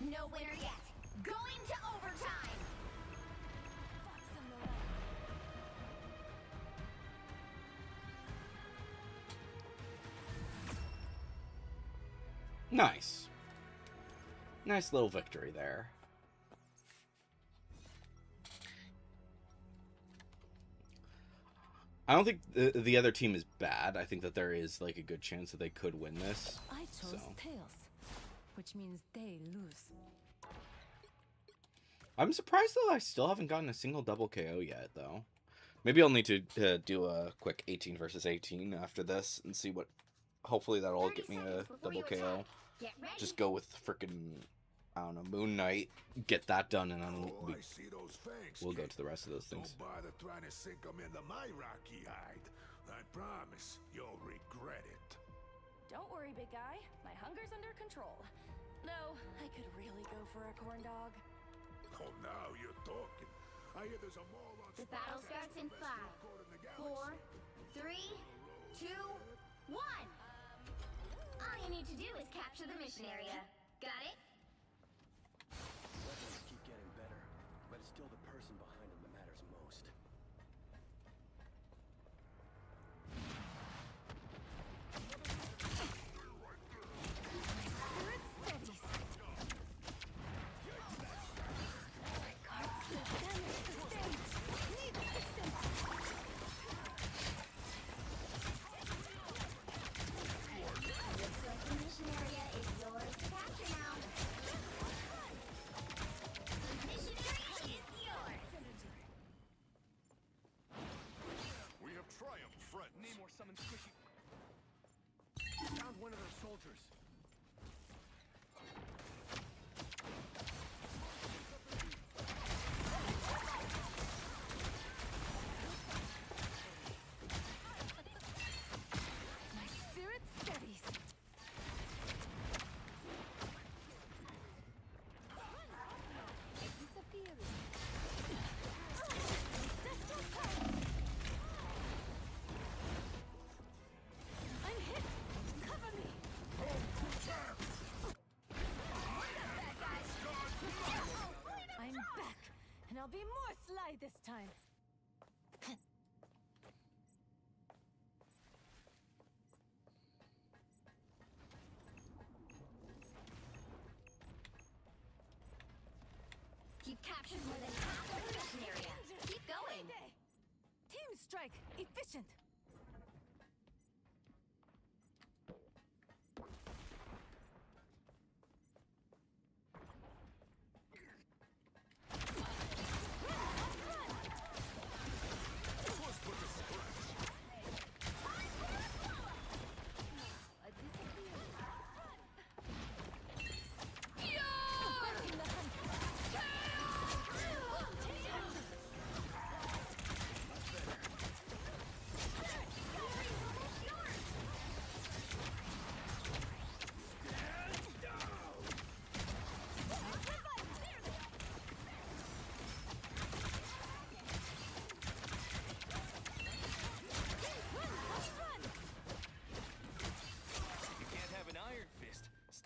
No winner yet. Going to overtime. Nice. Nice little victory there. I don't think the other team is bad. I think that there is like a good chance that they could win this. I chose So. tails, which means they lose. I'm surprised though I still haven't gotten a single double KO yet though. Maybe I'll need to do a quick 18 versus 18 after this and see what. Hopefully that'll 30 get me a seconds before double you KO. attack. Get ready. Just go with frickin' I don't know, Moon Knight. Get that done, and then Oh, I see those fangs, we'll go kid. to the rest of those things. Don't bother trying to sink them into my rocky hide. I promise you'll regret it. Don't worry, big guy. My hunger's under control. Though, I could really go for a corn dog. Oh, now you're talking. I hear there's a mall on The battle starts in 5, 4, 3, 2, 1. All you need to do is capture the mission area. Got it? Weapons keep getting better, but it's still the person behind them that matters most. The mission area is yours to capture now. The mission area is yours. We have triumphed, friends. Namor summons Squishy. Found one of their soldiers. My spirit steadies. I'm hit. Cover me. I'm back, and I'll be more sly this time. You've captured more than half of the mission area. Keep going. Team strike, efficient.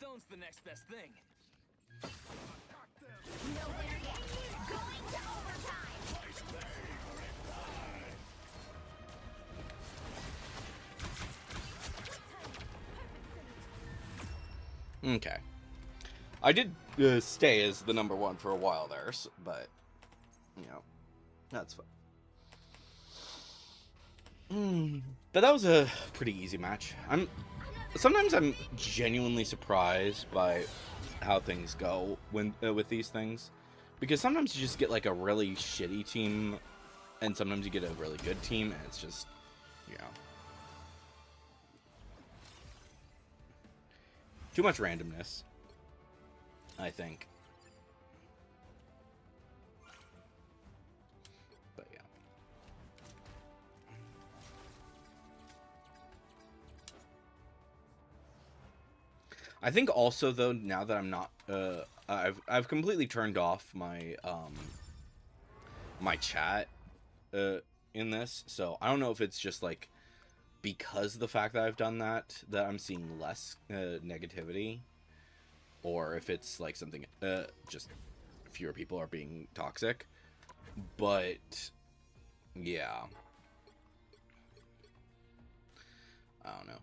stone's the next best thing. No winner yet. Going to overtime. Okay. I did stay as the number one for a while there, but, you know, that's fine. But that was a pretty easy match. Sometimes I'm genuinely surprised by how things go when with these things, because sometimes you just get like a really shitty team, and sometimes you get a really good team, and it's just, you know, too much randomness, I think. But yeah. I think also though, now that I'm not I've completely turned off my my chat in this, so I don't know if it's just like because of the fact that I've done that I'm seeing less negativity, or if it's like something just fewer people are being toxic. But yeah, I don't know.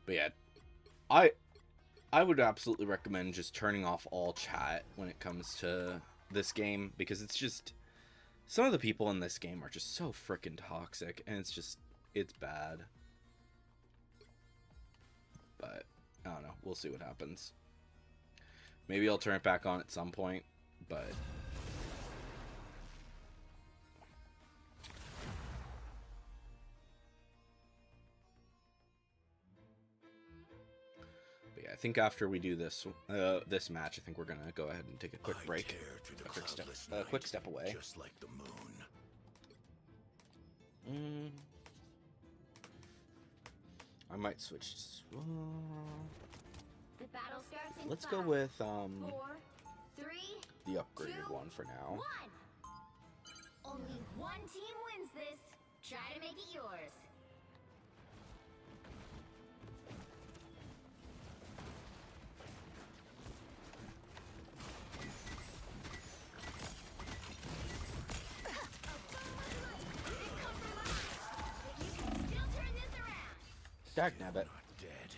But yeah, I would absolutely recommend just turning off all chat when it comes to this game, because it's just, some of the people in this game are just so freaking toxic, and it's bad. But I don't know, we'll see what happens. Maybe I'll turn it back on at some point, but yeah, I think after we do this this match, I think we're gonna go ahead and take a quick break, a quick step away. Just like the moon. I might switch. The battle starts in Let's 5, go with 4, 3, the upgraded 2, one for now. 1. Only one team wins this. Try to make it yours. Dagnabbit. Not dead.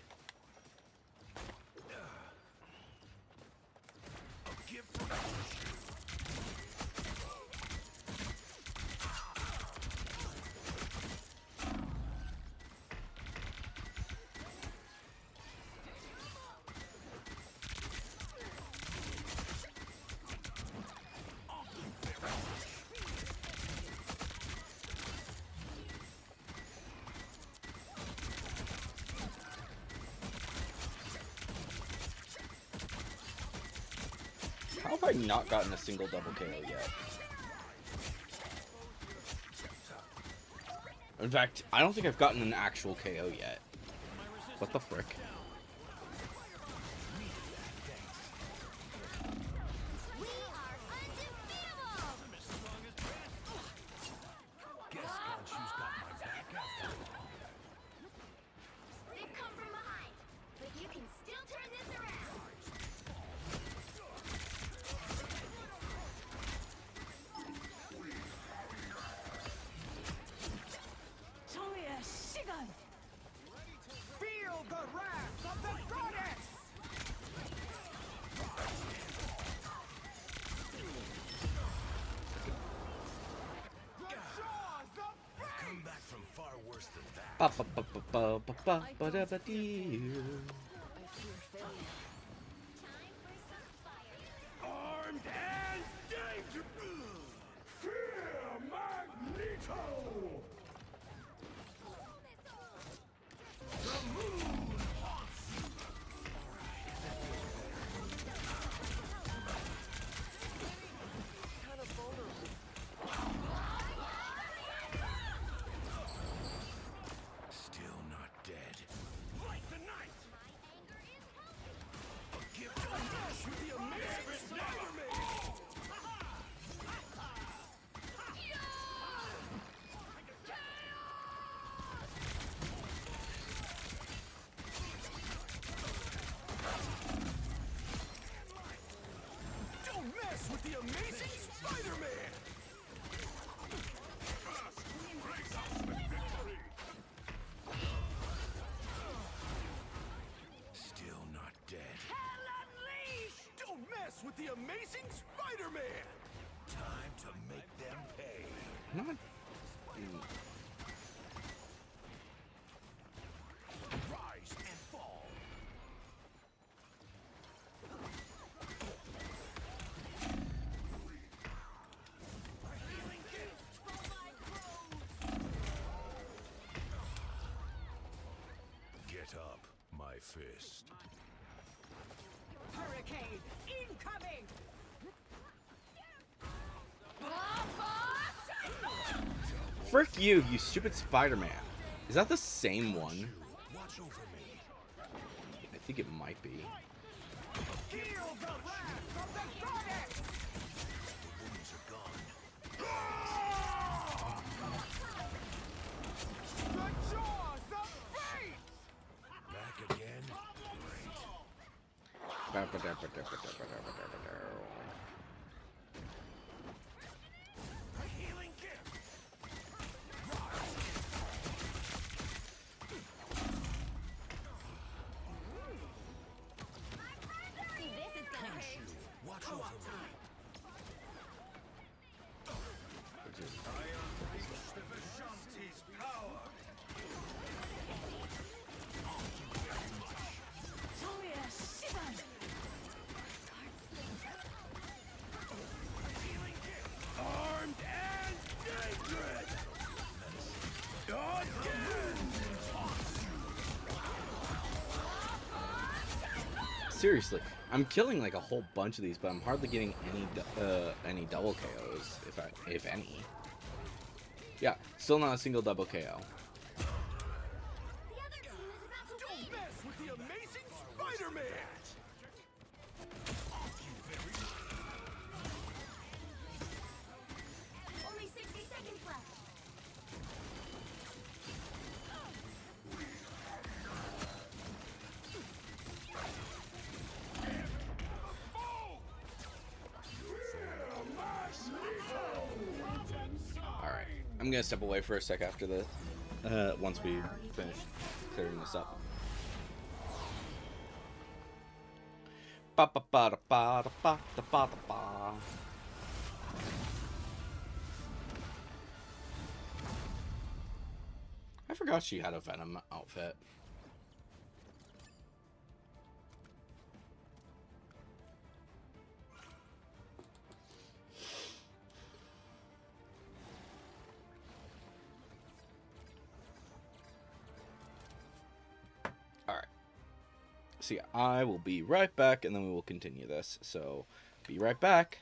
A gift from How have I not gotten a single double KO yet? In fact, I don't think I've gotten an actual KO yet. What the frick? We are undefeatable. Guess Gonshu's got my back after all. They've come from behind, but you can still turn this around. Toya Shigan! Feel the wrath of the goddess! The jaws of Come back from far worse than that. Ba ba ba ba ba ba ba ba da ba dee. Armed and dangerous! Fear Magneto! The moon haunts you! Kind of vulnerable. Still not dead. Fight the night! A gift of dash with the amazing never made! Amazing Spider-Man! Time to make them pay. Not. Rise and fall. Get up, my fist. Hurricane incoming! Frick you, you stupid Spider-Man. Is that the same one? Watch over me. I think it might be. Feel the wrath of the goddess! Wounds are gone. The jaws of fate! Back again. Healing gift. See, this is gonna hurt. Watch over me. Armed and dangerous. Seriously, I'm killing like a whole bunch of these, but I'm hardly getting any double KOs, if any. Yeah, still not a single double KO. The other team is about to Don't win! mess with the Amazing Spider-Man! Only 60 seconds left. Alright, I'm gonna step away for a sec after the, once we finish clearing this up. Ba ba ba da ba da ba da ba da ba. I forgot she had a Venom outfit. Alright. So yeah, I will be right back and then we will continue this. So, be right back.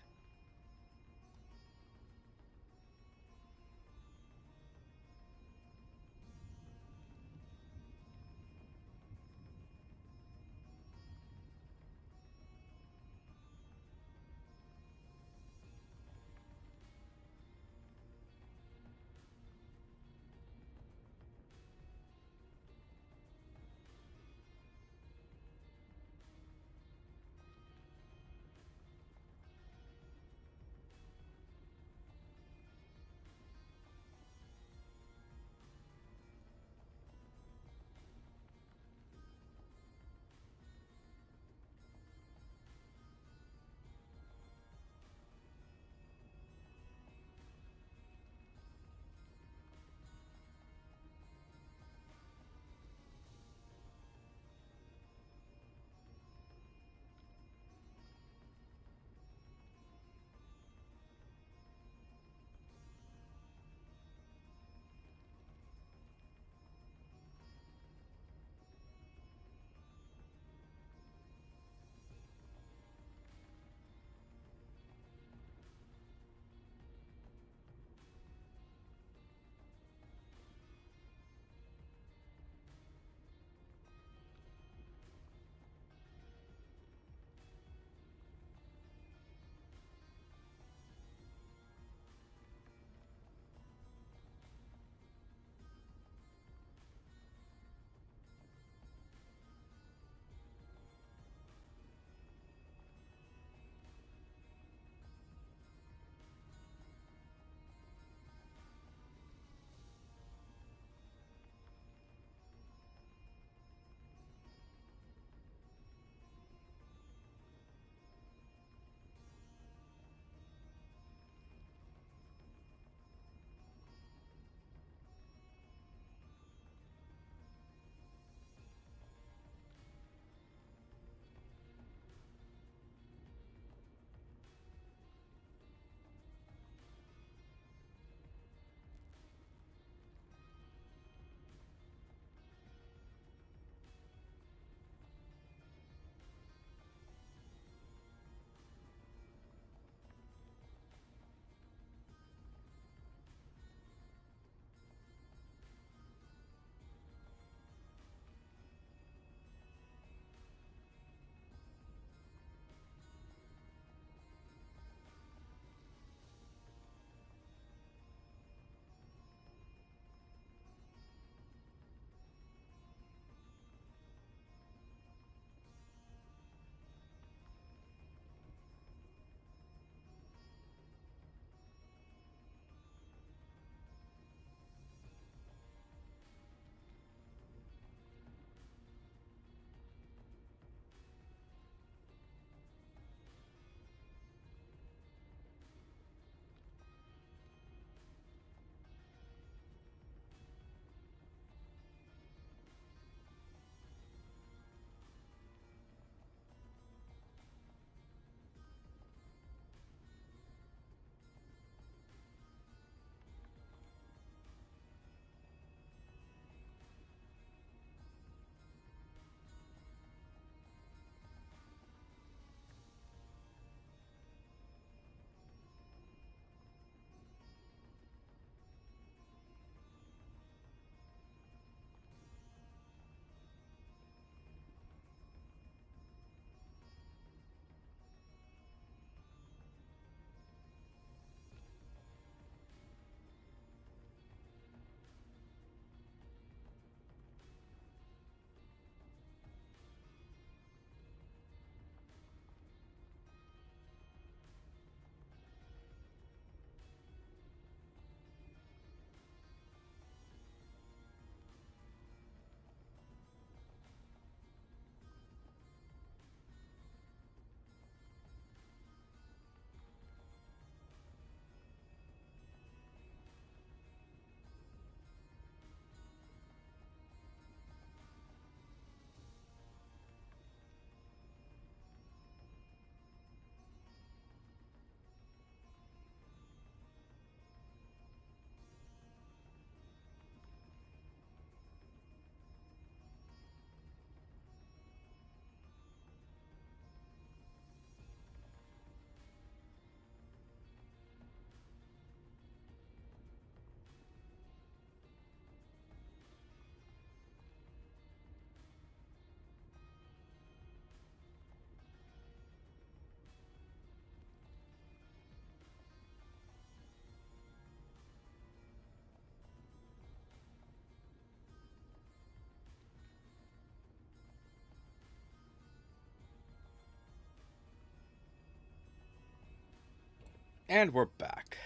And we're back.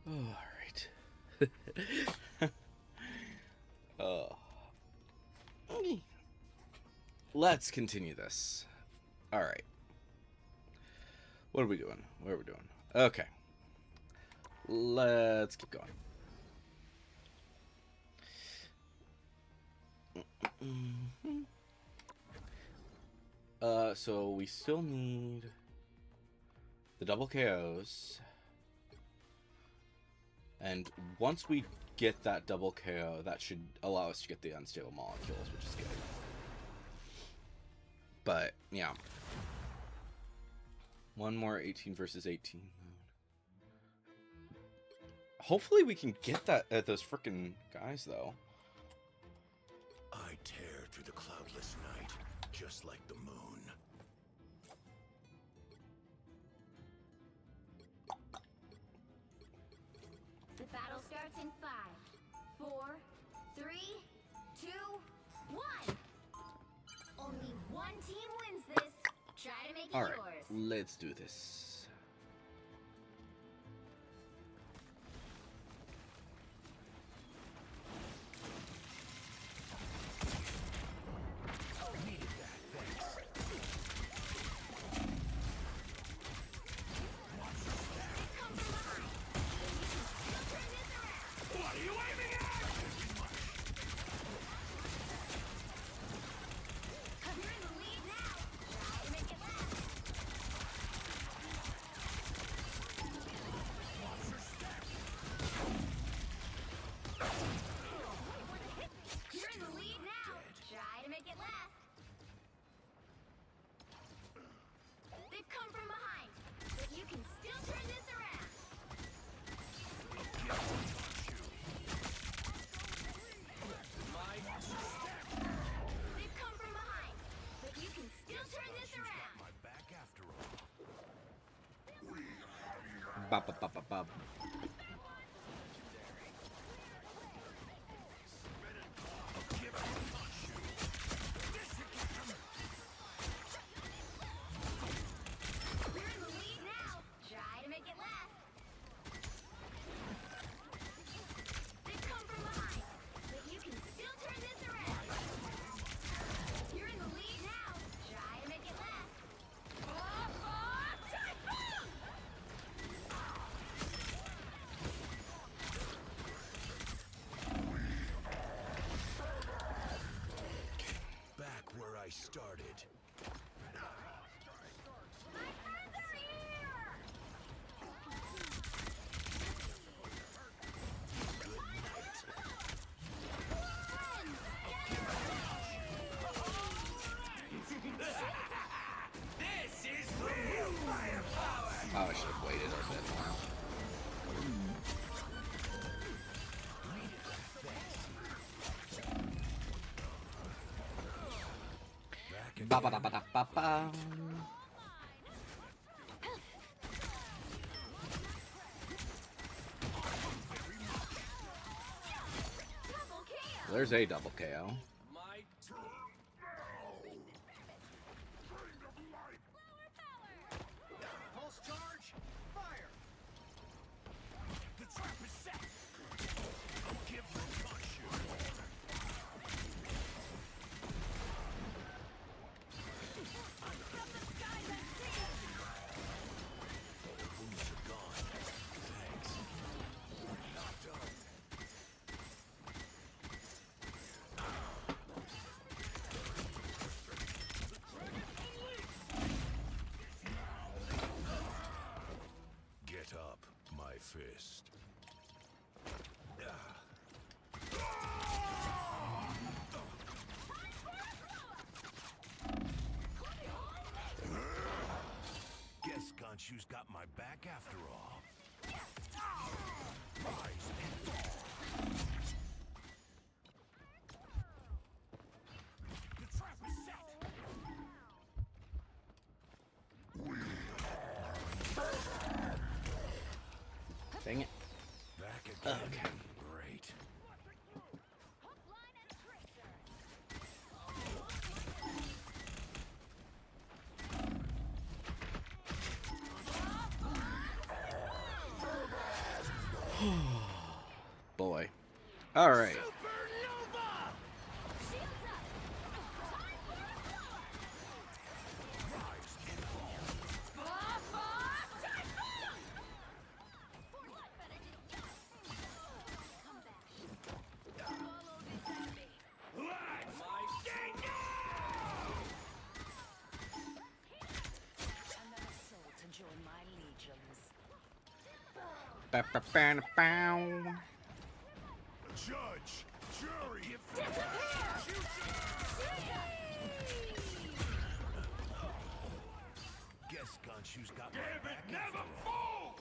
All right. Let's continue this. All right. What are we doing? What are we doing? Okay. Let's keep going. So we still need the double KOs. And once we get that double KO, that should allow us to get the unstable molecules, which is good. But, yeah. One more 18 versus 18. Hopefully we can get that at those frickin' guys, though. I tear through the cloudless night, just like the moon. The battle starts in 5, 4, 3, 2, 1. Only one team wins this. Try to make it Alright, yours. let's do this. Bop, bop, bop, bop, bop. I started. This is real firepower. Oh, I should have waited a bit more. Ba ba da ba da ba ba. There's a double KO. Pulse charge, fire. The trap is set. Give them punch. Get up, my fist. Guess Gonchu's got my back after all. Rise and fall. The trap is set. Dang it. Back again. Okay. Great. boy. All right. Ba-ba-ba-ba-bow. Judge, jury, guess Gonshu's got my back. Never falls.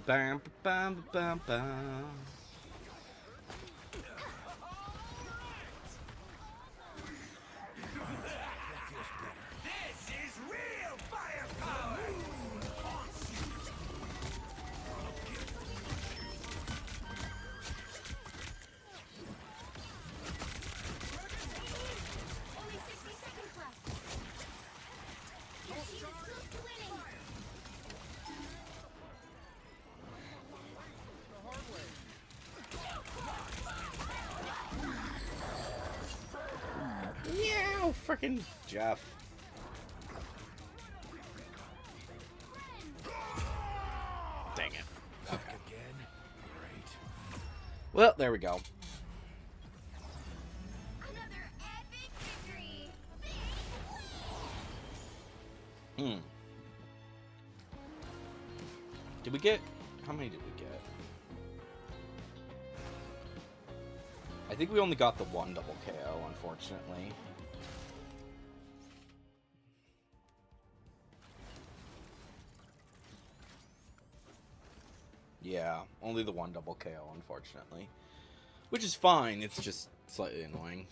Bam, bam, bam, bam. This is real firepower. Only 60 seconds left. Your team is close to winning. Meow, freaking Jeff. Dang it. Okay. Again? Great. Well, there we go. Another epic victory. Hmm. Did we get... How many did we get? I think we only got the one double KO, unfortunately. Yeah, only the one double KO, unfortunately. Which is fine, it's just slightly annoying.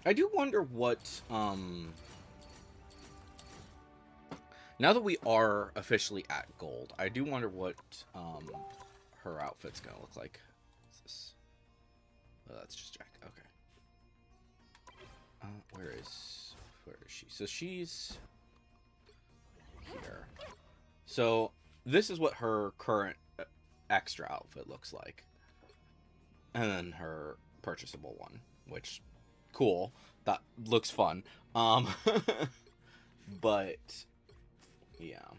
I do wonder what, now that we are officially at gold, I do wonder what, her outfit's gonna look like. Is this... Oh, that's just Jack, okay. Where is she? So she's here. So, this is what her current extra outfit looks like. And then her purchasable one, which, cool. That looks fun. But, yeah.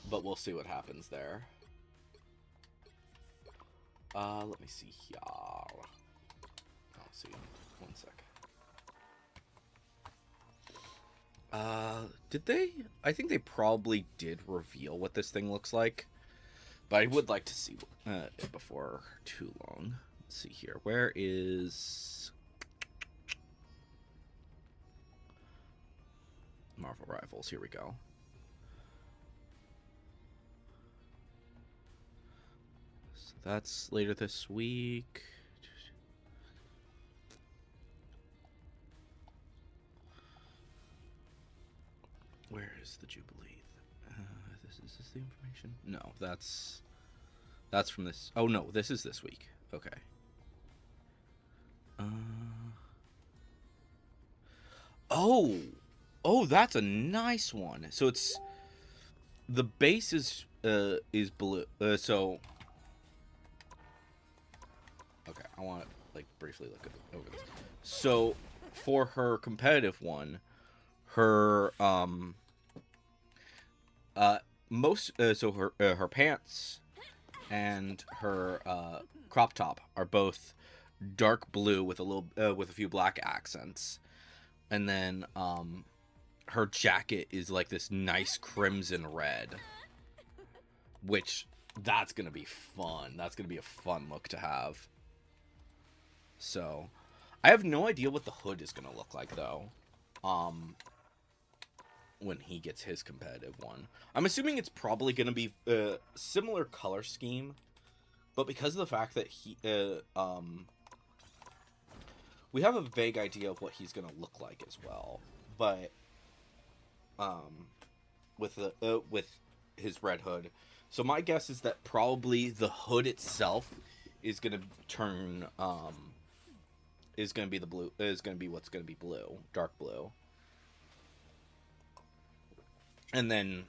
But we'll see what happens there. Let me see here. I'll see. One sec. Did they? I think they probably did reveal what this thing looks like. But I would like to see it before too long. Let's see here. Where is Marvel Rivals? Here we go. So that's later this week. Where is the Jubilee? Is this the information? No, that's from this. Oh no, this is this week. Okay. Oh, that's a nice one. So it's the base is blue. So okay, I want to like briefly look over this. So for her competitive one, her her pants and her crop top are both dark blue with a little with a few black accents, and then her jacket is like this nice crimson red, which that's gonna be fun. That's gonna be a fun look to have. So I have no idea what the hood is gonna look like though. When he gets his competitive one, I'm assuming it's probably going to be a similar color scheme, but because of the fact that we have a vague idea of what he's going to look like as well. But with his red hood, so my guess is that probably the hood itself is going to turn is going to be the blue, is going to be what's going to be blue, dark blue. And then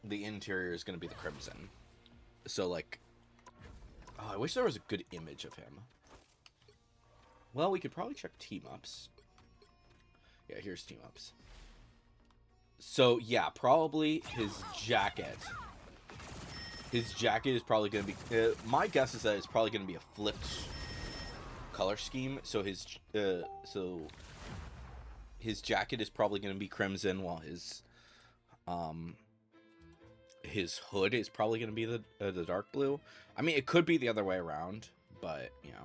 the interior is going to be the Crimson. So, like, oh, I wish there was a good image of him. Well, we could probably check team-ups. Yeah, here's team-ups. So, yeah, probably his jacket. His jacket is probably going to be... my guess is that it's probably going to be a flipped color scheme. So his jacket is probably going to be crimson, while his hood is probably going to be the dark blue. I mean, it could be the other way around, but yeah.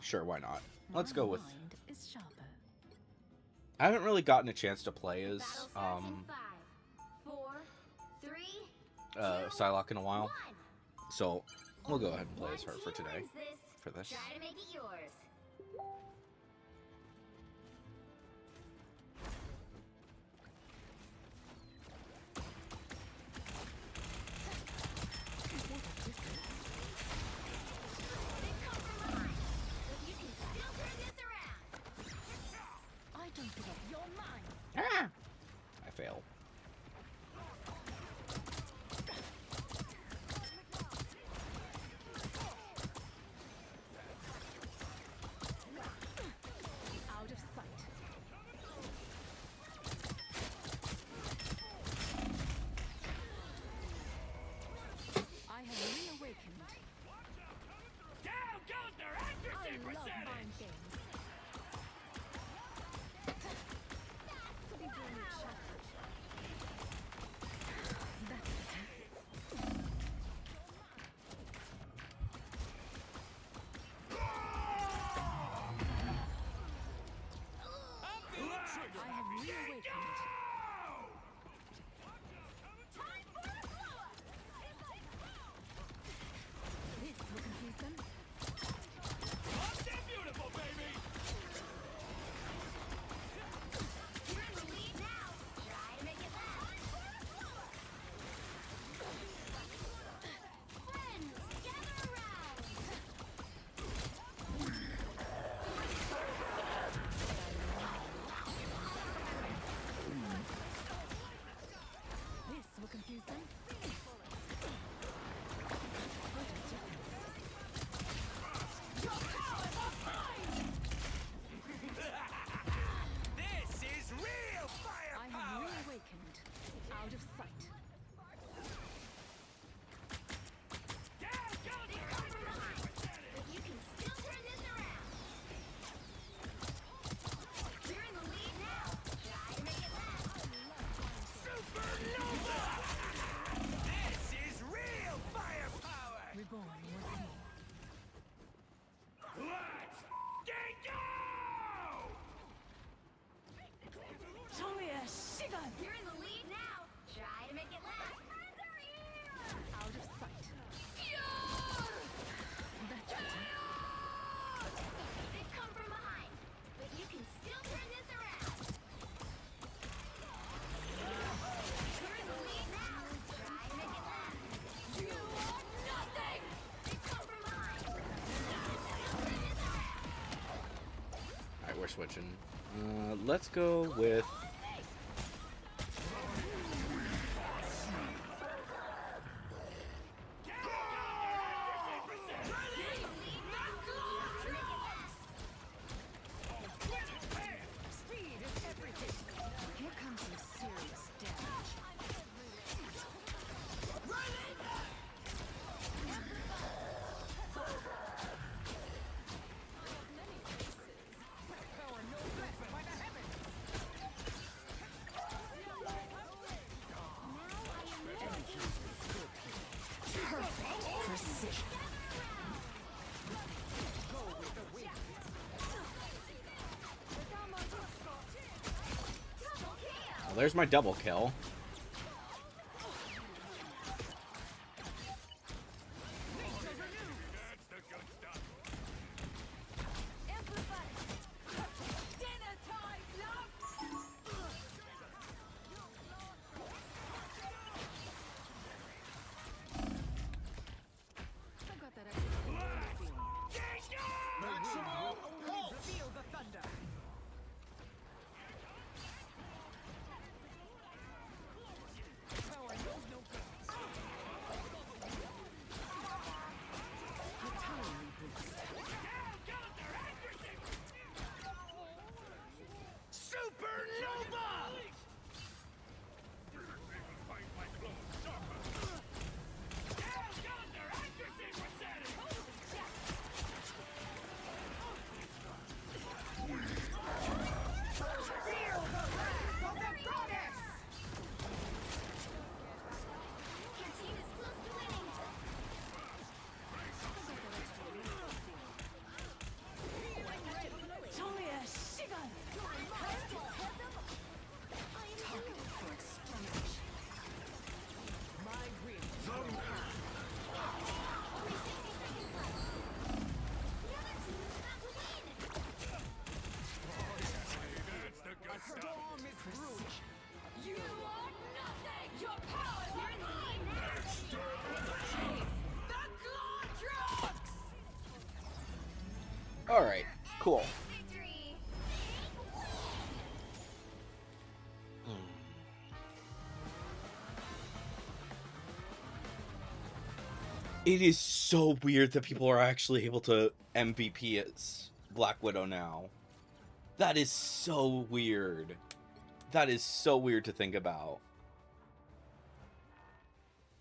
Sure, why not? Let's go with... I haven't really gotten a chance to play as Psylocke in a while, so we'll go ahead and play as her for today. For this. Try to make it yours. I fail. Out of sight. I have reawakened. Down goes their accuracy I love percentage! mind games. I have reawakened. This will confuse them. Locked and beautiful, baby! You're in the lead now. Try to make it last. Friends, gather around. This will confuse them. This is real I have firepower! reawakened. Out of sight. Down goes their accuracy percentage! But you can still turn this around. You're in the lead now. Try to make it last. Supernova! This is real firepower! Reborn once more. Let's get go! Toya Shigan! You're in the lead now. Try to make it last. Out of sight. That's better. They've come from behind, but you can still turn this around. You're in the lead now. Try to make it last. You are nothing. They've come from behind. You can still turn this around. Alright, we're switching. Let's go with... Speed is everything. Here comes some serious damage. Precision. Well, there's my double kill. That's the good stuff. Dinner time, love! I got that extra. Get go! Maximum! Feel the thunder! Alright, cool. Victory! It is so weird that people are actually able to MVP as Black Widow now. That is so weird. That is so weird to think about.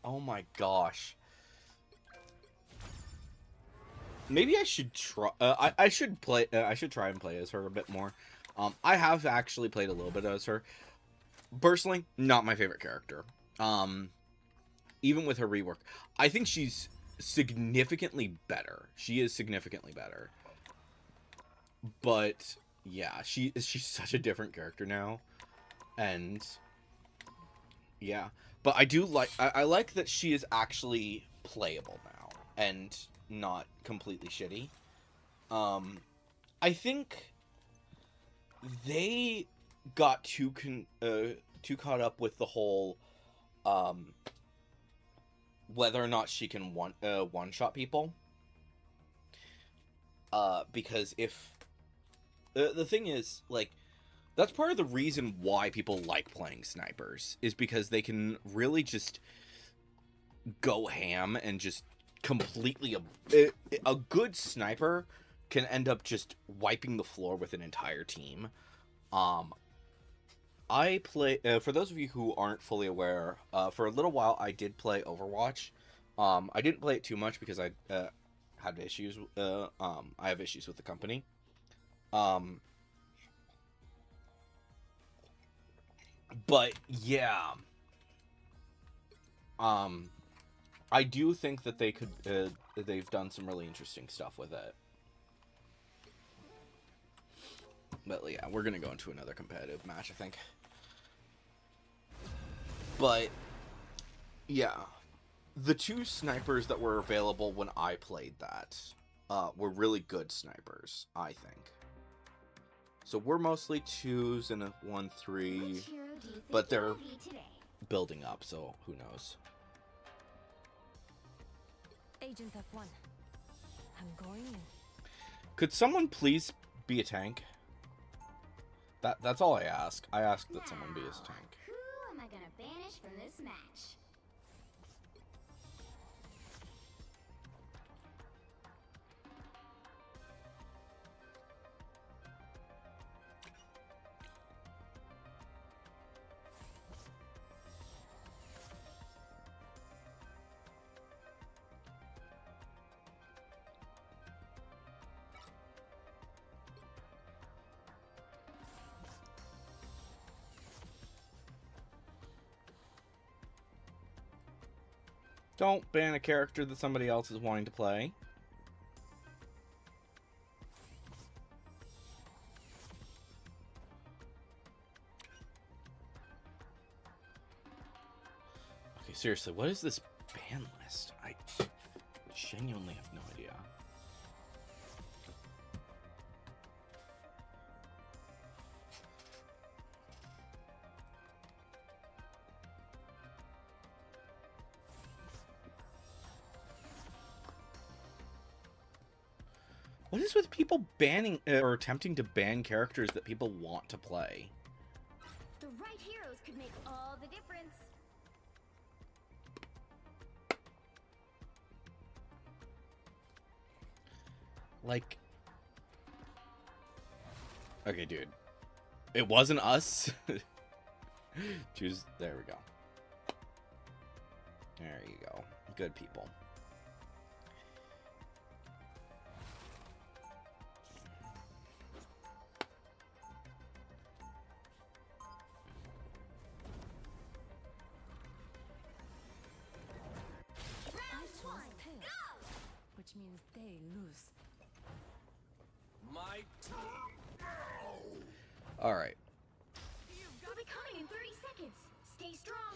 Oh my gosh. Maybe I should try. I should play. I should try and play as her a bit more. I have actually played a little bit as her. Personally, not my favorite character. Even with her rework, I think she's significantly better. She is significantly better. But yeah, she's such a different character now, and yeah. But I do like. I like that she is actually playable now and not completely shitty. I think they got too caught up with the whole whether or not she can one-shot people. Because if the thing is, like, that's part of the reason why people like playing snipers, is because they can really just go ham and just completely a good sniper can end up just wiping the floor with an entire team. I play for those of you who aren't fully aware, for a little while I did play Overwatch. I didn't play it too much because I had issues. I have issues with the company. But yeah, I do think that they could. They've done some really interesting stuff with it. But yeah, we're gonna go into another competitive match, I think. But yeah, the two snipers that were available when I played that were really good snipers, I think. So we're mostly 2s and a 1-3, Which hero do you think but they're will be today? building up, so who knows. Agent F1. I'm going in. Could someone please be a tank? That's all I ask. I ask that someone be a tank. Who am I gonna banish from this match? Don't ban a character that somebody else is wanting to play. Okay, seriously, what is this ban list? I genuinely have no idea. What is with people banning or attempting to ban characters that people want to play? The right heroes could make all the difference. Like, okay, dude, it wasn't us. Choose. There we go. There you go. Good people. I chose tails, which means they lose. My All right. They'll be coming in 30 seconds. Stay strong.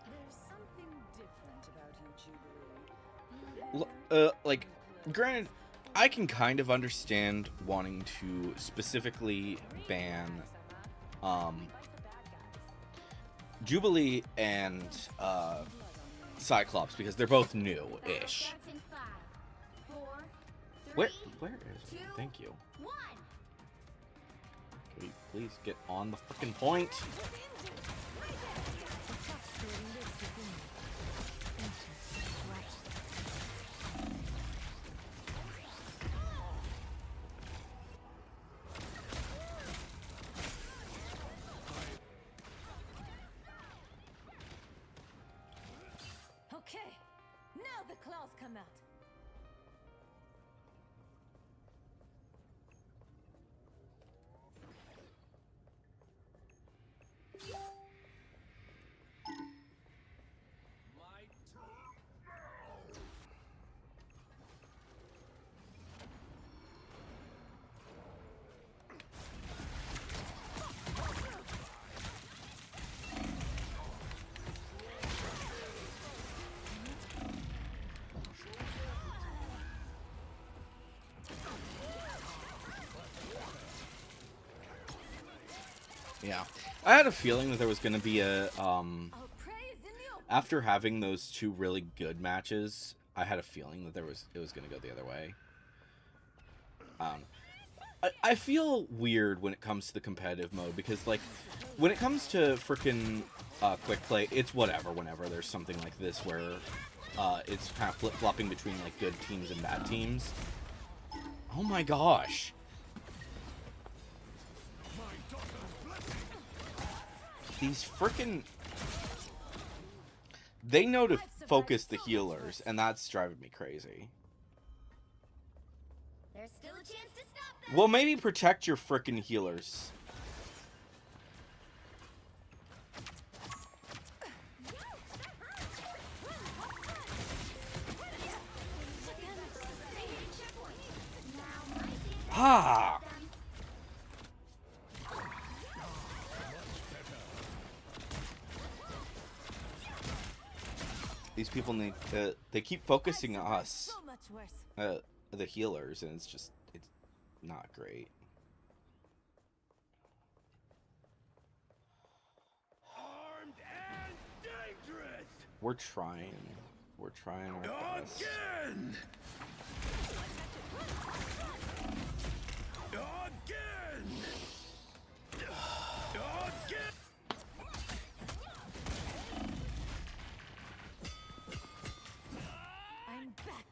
There's something different about you, Jubilee. Like, granted, I can kind of understand wanting to specifically ban Jubilee and Cyclops because they're both new-ish. Starts in 5, Where Three, where is it? two, Thank you. 1. Can you please get on the fucking point? Okay, now the claws come out. Yeah. I had a feeling that there was going to be a Our prey is in the open. after having those two really good matches, I had a feeling that it was going to go the other way. I feel weird when it comes to the competitive mode because, like, when it comes to freaking quick play, it's whatever whenever there's something like this where it's kind of flip-flopping between, like, good teams and bad teams. Oh my gosh. These freaking... They know to focus the healers, and that's driving me crazy. There's still a chance to stop them. Well, maybe protect your frickin' healers. Ah! These people need. They keep focusing on us, So much worse. the healers, and it's not great. Armed and dangerous! We're trying. We're trying our best. Again! Again! Again! I'm back,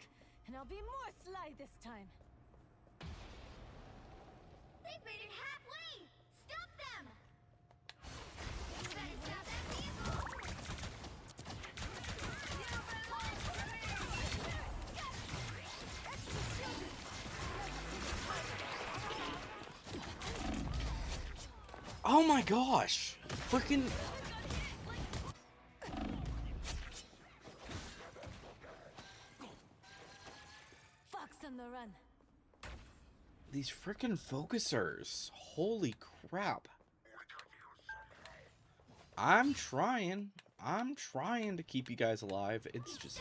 and I'll be more sly this time. They've made it halfway! Stop them! You better stop that vehicle! Oh my gosh! Freaking. Fox on the run. These freaking focusers. Holy crap. I'm trying. I'm trying to keep you guys alive. It's just.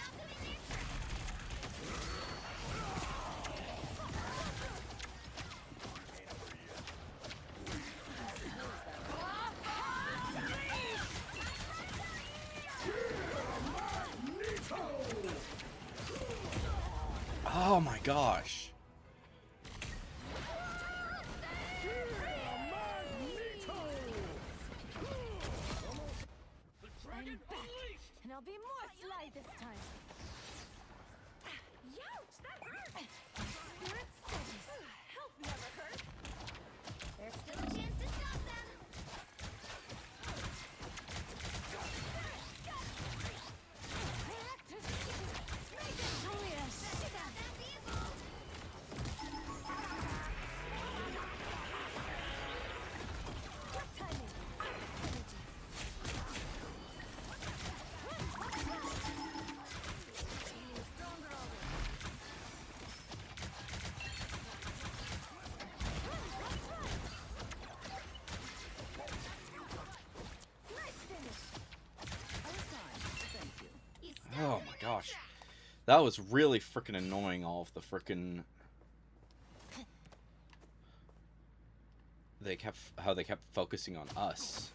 Oh my gosh. I'm back, and I'll be more sly this time. Youch! That hurt! Spirit steadies. Help never hurt! There's still a chance to stop them! Stop that vehicle! Timing. Oh my gosh. That was really freaking annoying, all of the freaking... How they kept focusing on us.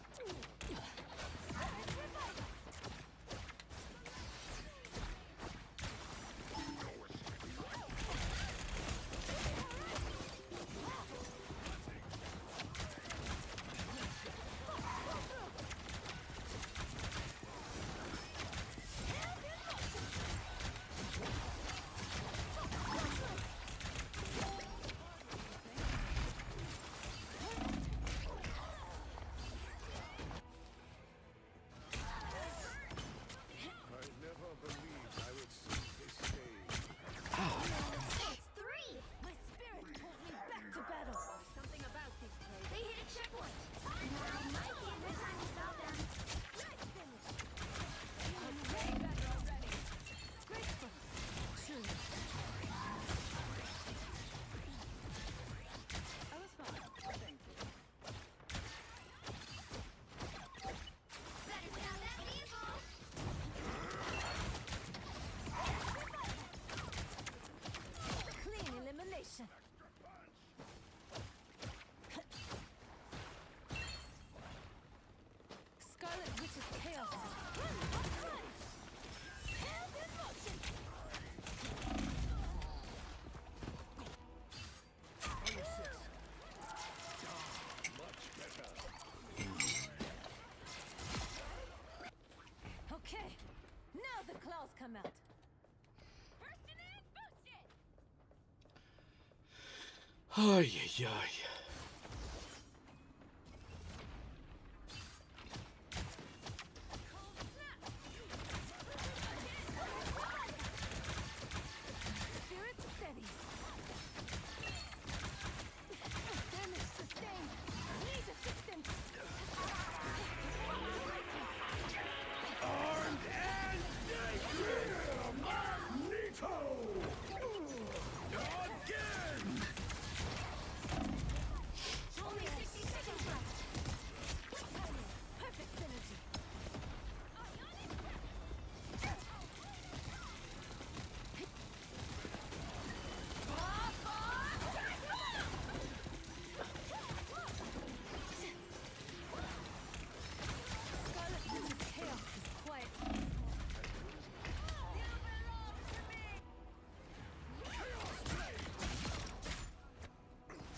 Ay, ay, ay. Spirit steadies. Damage sustained. Need assistance. Only 60 seconds left. Perfect synergy. Scarlet Witch's chaos is quiet.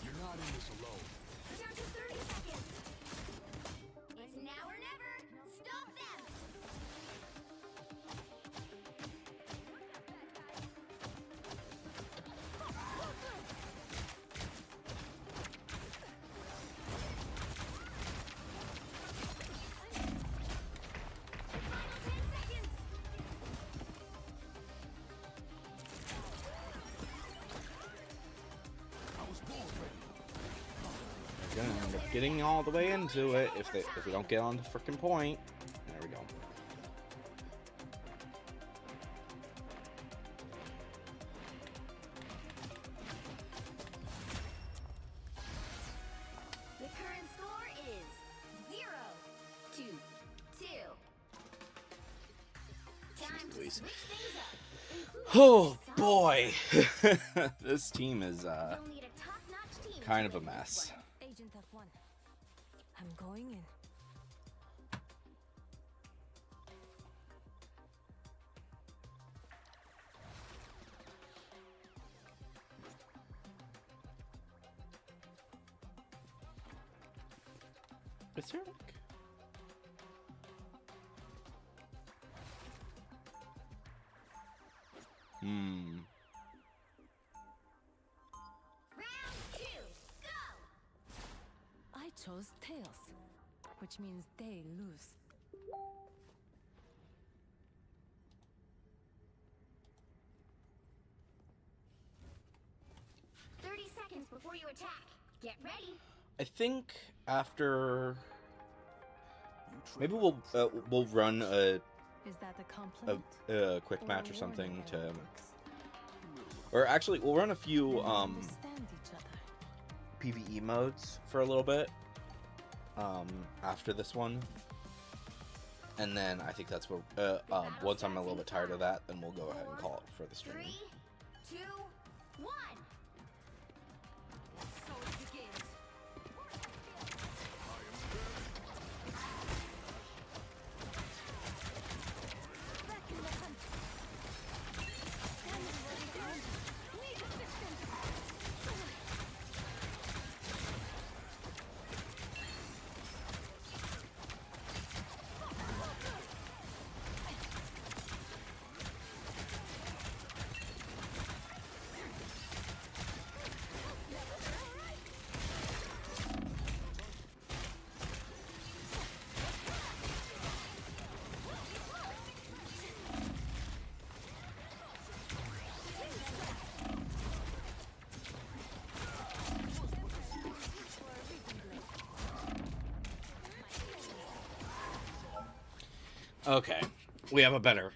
You're not in this alone. Down to 30 seconds. It's now or never. Stop them. Final 10 seconds. I was born ready. They're gonna end up getting all the way into it if we don't get on the freaking point. There we go. The current score is 0-2. Time to Please. switch things up. Oh boy, this team is You'll need a top-notch team to kind of a win this mess. one. Agent F1. I'm going in. Is there like... Round 2, go! I chose Tails, which means they lose. Seconds before you attack. Get ready. I think after maybe we'll run Is that a compliment? a quick Or match a or something warning, to, Alex? or actually we'll run a few We understand each other. PvE modes for a little bit after this one, and then I think that's what once I'm a little bit tired of that, then we'll go ahead and call it for the stream. 3, 2, 1. So it begins. Back in the hunt. Standing ready to hunt. Need assistance. Okay, we have a better.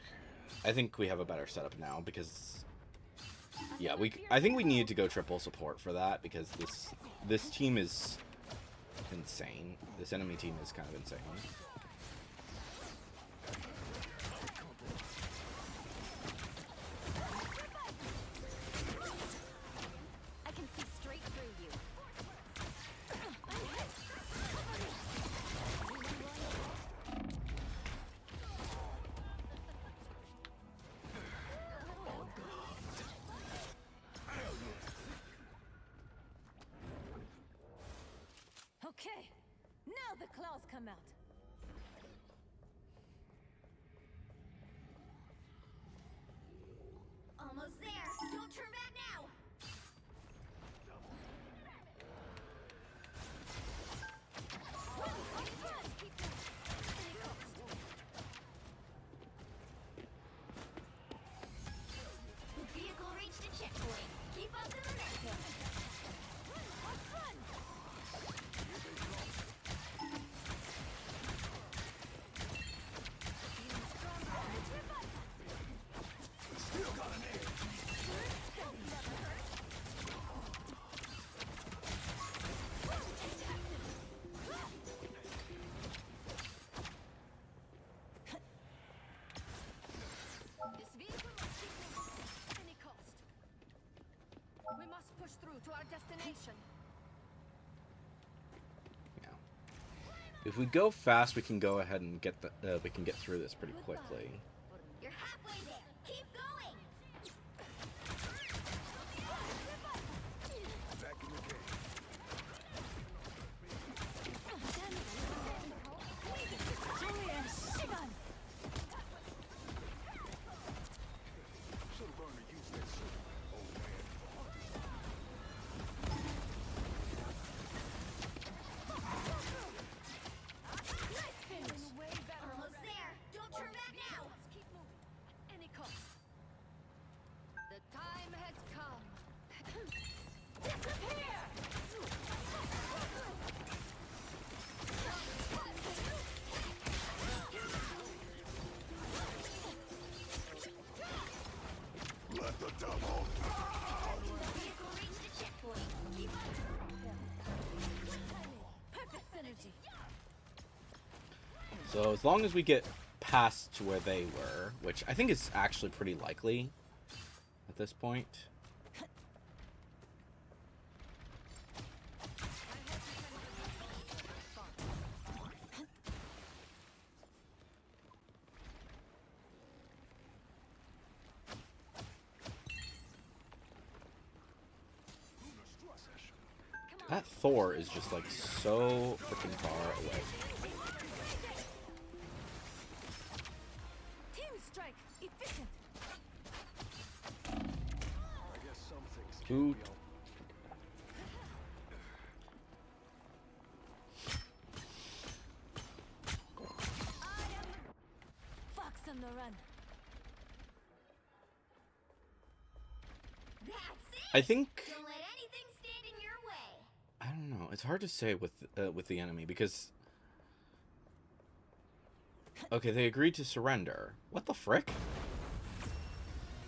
I think we have a better setup now because, yeah, I think we needed to go triple support for that because this team is insane. This enemy team is kind of insane. I can see straight through you. Okay, now the claws come out. Almost there. Don't turn back now. to our destination. Yeah. If we go fast, we can go ahead and get the we can get through this pretty quickly. You're halfway there. Keep going. Almost there. Don't turn back now. Let's keep moving at any cost. The time has come. Disappear! Let the devil Vehicle reached the checkpoint. Keep up. Perfect synergy. So as long as we get past to where they were, which I think is actually pretty likely at this point. That Thor is just like so freaking far away. Team strike, efficient. I guess some things can't Ooh. be all Fox on the run. That's it. I think Don't let anything stand in your way. I don't know. It's hard to say with the enemy because okay, they agreed to surrender. What the frick?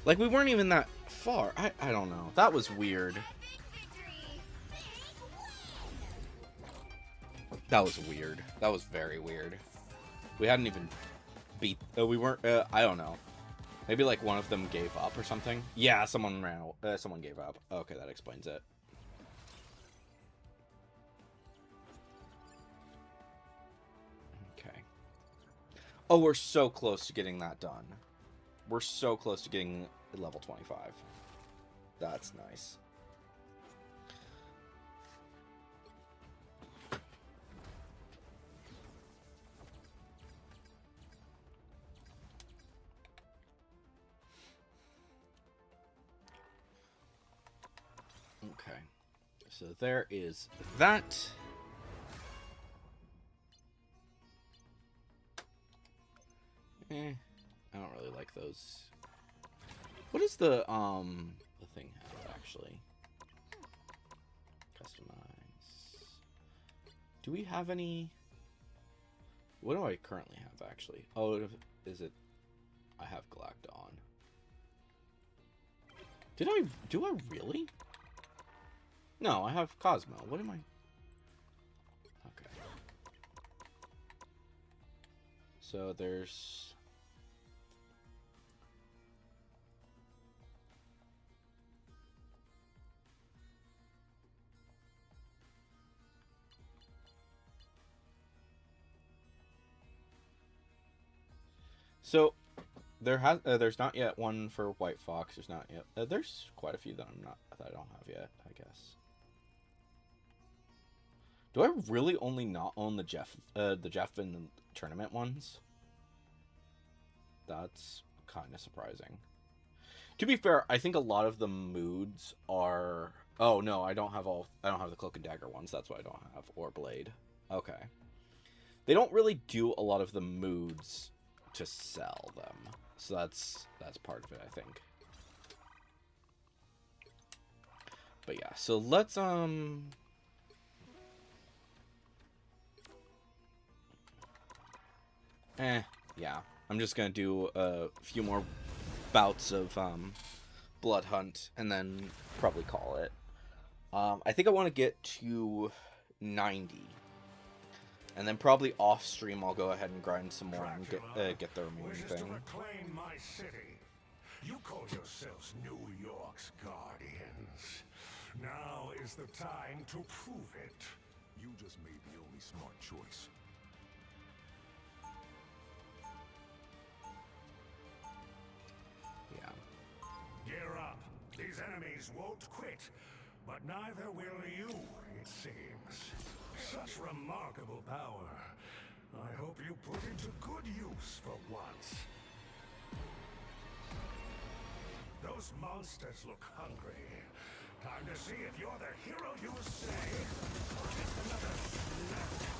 Like we weren't even that far. I don't know. That was weird. Epic victory. Big win. That was weird. That was very weird. We hadn't even beat. We weren't. I don't know. Maybe like one of them gave up or something. Yeah, someone ran. Someone gave up. Okay, that explains it. Okay. Oh, we're so close to getting that done. We're so close to getting level 25. That's nice. Okay. So there is that. I don't really like those. What does the thing have actually? Customize. Do we have any? What do I currently have actually? Oh, is it? I have Galacton. Do I really? No, I have Cosmo. What am I? Okay. So there's. So there's not yet one for White Fox. There's not yet. There's quite a few that I don't have yet, I guess. Do I really only not own the Jeff and the tournament ones? That's kind of surprising. To be fair, I think a lot of the moods are. Oh no, I don't have the Cloak and Dagger ones. That's why I don't have or Blade. Okay. They don't really do a lot of the moods to sell them, so that's part of it, I think. But yeah, so let's yeah, I'm just gonna do a few more bouts of Blood Hunt and then probably call it. I think I want to get to 90. And then probably off stream, I'll go ahead and grind some more and get the remaining wishes thing. to reclaim my city. You call yourselves New York's guardians. Now is the time to prove it. You just made the only smart choice. Yeah. Gear up. These enemies won't quit, but neither will you, it seems. Such remarkable power. I hope you put it to good use for once. Those monsters look hungry. Time to see if you're the hero you say, or just another snack.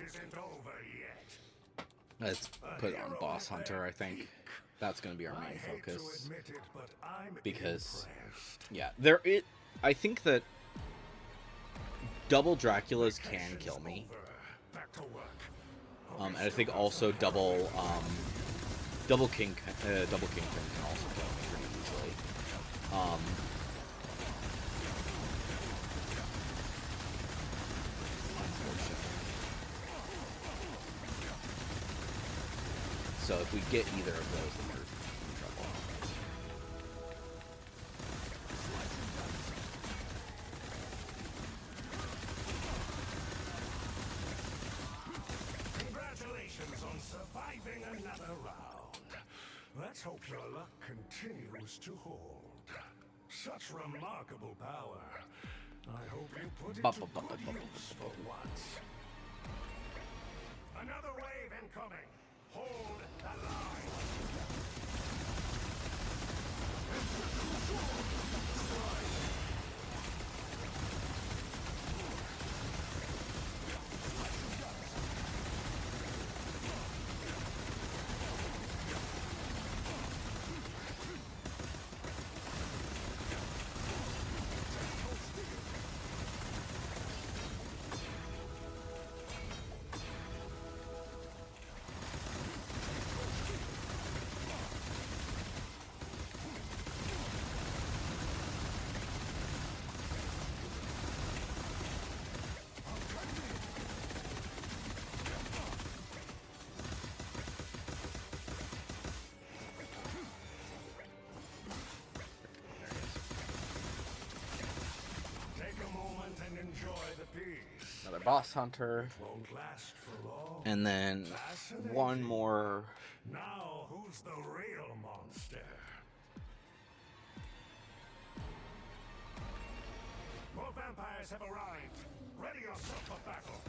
Isn't over yet. Let's put on Boss Hunter, I think. That's going to be our main focus. Because, yeah, I think that double Draculas can kill me. And I think also double Kingpin can also kill me pretty easily. So if we get either of those, then we're in trouble. Congratulations on surviving another round. Let's hope your luck continues to hold. Such remarkable power. I hope you put it to good use for once. Another wave incoming. Hold the line. Another Boss Hunter. And then one more. Now, who's the real monster? More vampires have arrived. Ready yourself for battle.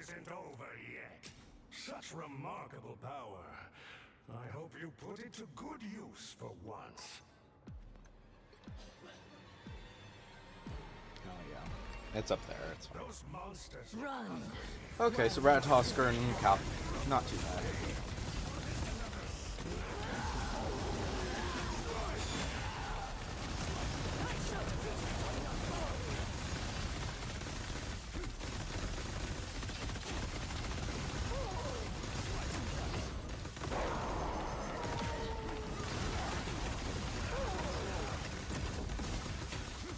Isn't over yet. Such remarkable power. I hope you put it to good use for once. Oh yeah, it's up there. It's fine. Those monsters Run. Okay, so Ratatosker and Cap, not too bad.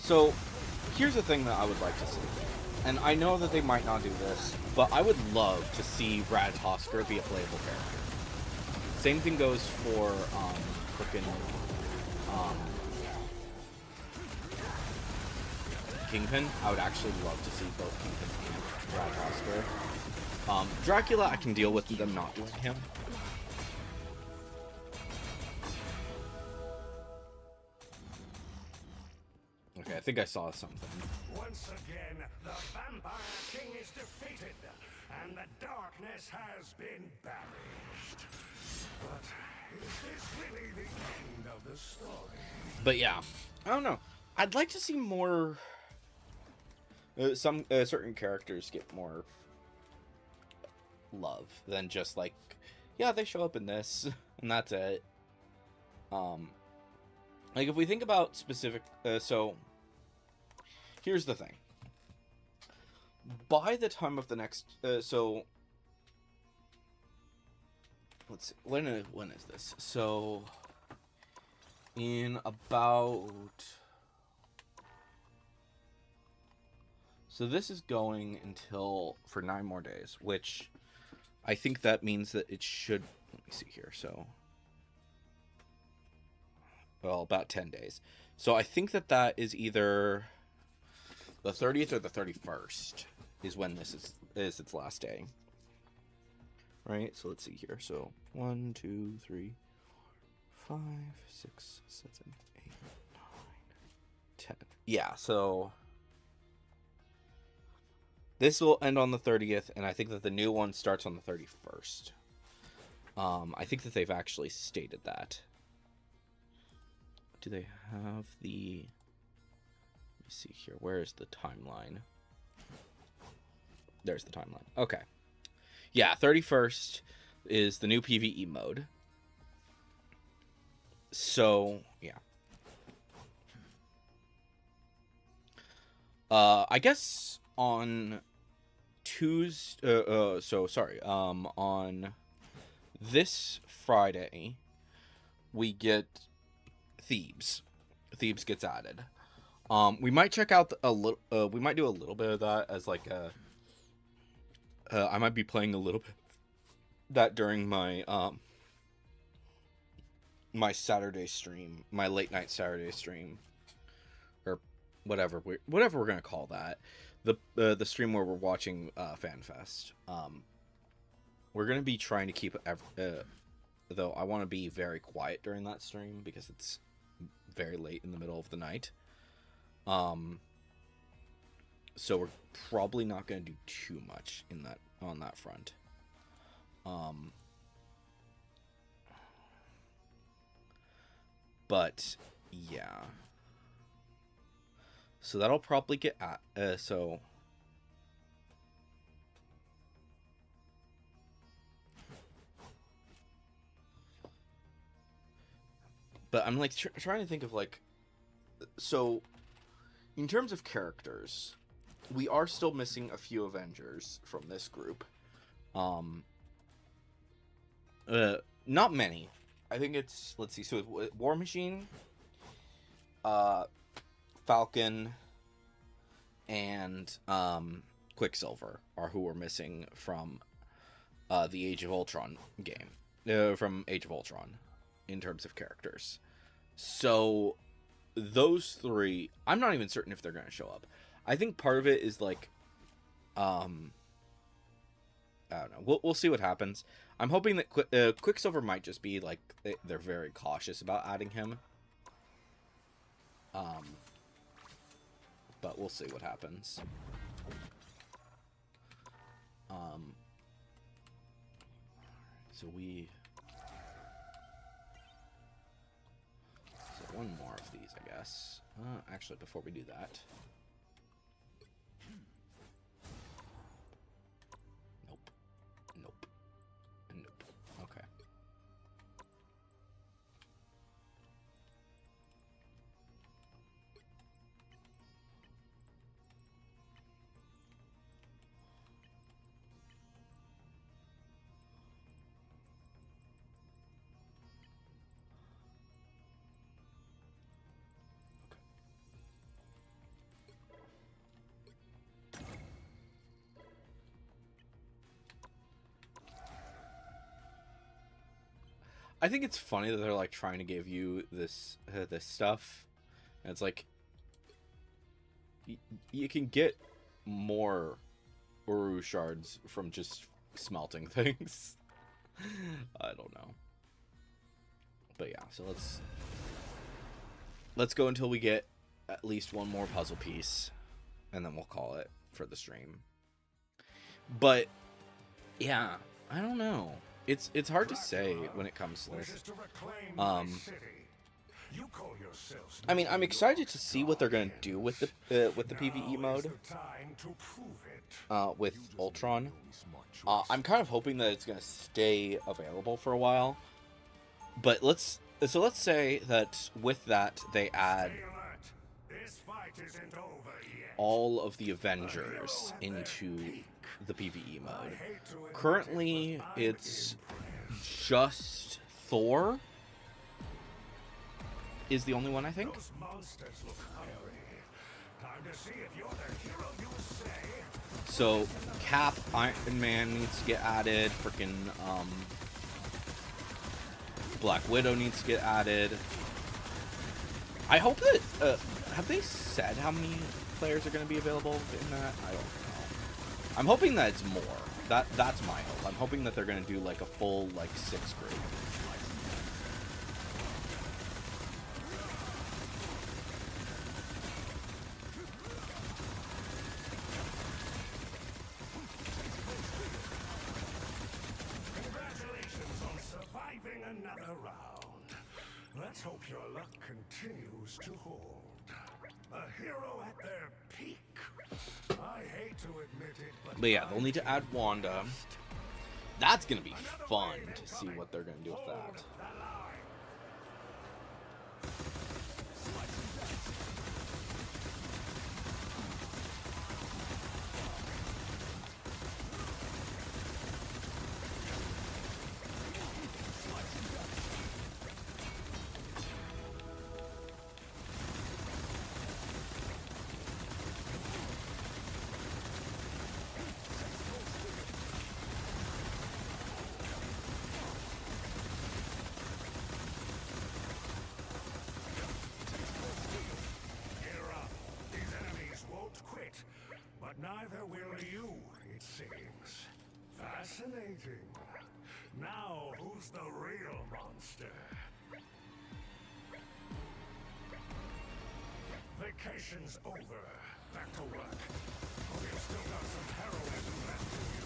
So, here's the thing that I would like to see. and I know that they might not do this, but I would love to see Ratatoskr be a playable character. Same thing goes for frickin' Kingpin. I would actually love to see both Kingpin and Ratatoskr. Dracula, I can deal with them not doing him. Okay, I think I saw something. Once again, the Vampire King is defeated, and the darkness has been banished. But is this really the end of the story? But yeah, I don't know. I'd like to see more. Some certain characters get more love than just like, yeah, they show up in this and that's it. Like if we think about specific, so here's the thing. By the time of the next, so let's see, when is this? So in about, so this is going until for 9 more days, which I think that means that it should, let me see here. So, well, about 10 days. So I think that that is either the 30th or the 31st is when this is its last day. Right? So let's see here. So 1, 2, 3, 5, 6, 7, 8, 9, 10. Yeah, so this will end on the 30th, and I think that the new one starts on the 31st. I think that they've actually stated that. Do they have the... Let me see here. Where is the timeline? There's the timeline. Okay. Yeah, 31st is the new PvE mode. So, yeah. I guess on Tuesday... on this Friday, we get Thebes. Thebes gets added. We might check out a little. We might do a little bit of that as like a. I might be playing a little bit that during my my Saturday stream, my late night Saturday stream, or whatever we're gonna call that, the stream where we're watching FanFest. We're gonna be trying to keep though I want to be very quiet during that stream because it's very late in the middle of the night. So we're probably not going to do too much on that front. But yeah. So that'll probably get at so but I'm like trying to think of like, so in terms of characters, we are still missing a few Avengers from this group. Not many. I think it's, let's see, so War Machine, Falcon, and Quicksilver are who we're missing from the Age of Ultron game. From Age of Ultron in terms of characters. So those three, I'm not even certain if they're going to show up. I think part of it is like, I don't know. We'll see what happens. I'm hoping that Quicksilver might just be like they're very cautious about adding him. But we'll see what happens. So one more of these, I guess. Actually, before we do that. Nope. Nope. Nope. Okay. I think it's funny that they're like trying to give you this this stuff, and it's like you can get more Uru shards from just smelting things. I don't know, but yeah. So let's go until we get at least one more puzzle piece, and then we'll call it for the stream. But yeah, I don't know. It's hard to say when it comes to this. I mean, I'm excited to see what they're gonna do with the PvE mode with Ultron. I'm kind of hoping that it's gonna stay available for a while. But let's say that with that they add all of the Avengers into the PvE mode. Currently, it's just Thor is the only one, I think. So Cap, Iron Man needs to get added. Freaking Black Widow needs to get added. I hope that have they said how many players are going to be available in that? I don't know. I'm hoping that it's more. That's my hope. I'm hoping that they're going to do like a full like 6th grade. Congratulations on surviving another round. Let's hope your luck continues to hold. A hero at their peak. I hate to admit it, But yeah, they'll need to add Wanda. That's going to be fun to see what they're going to do with that. neither will you, it seems. Fascinating. Now, who's the real monster? Vacation's over. Back to work. We've still got some heroism left in you.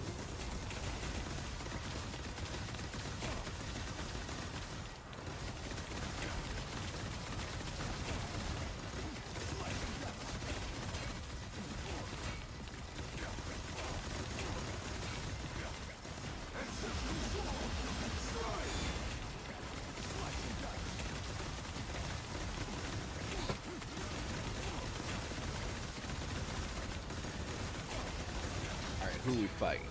Who are we fighting?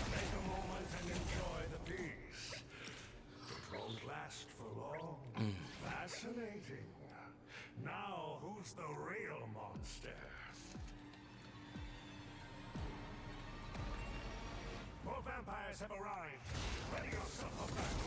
Take a moment and enjoy the peace. It won't last for long. Fascinating. Now, who's the real monster? More vampires have arrived. Ready yourself for battle.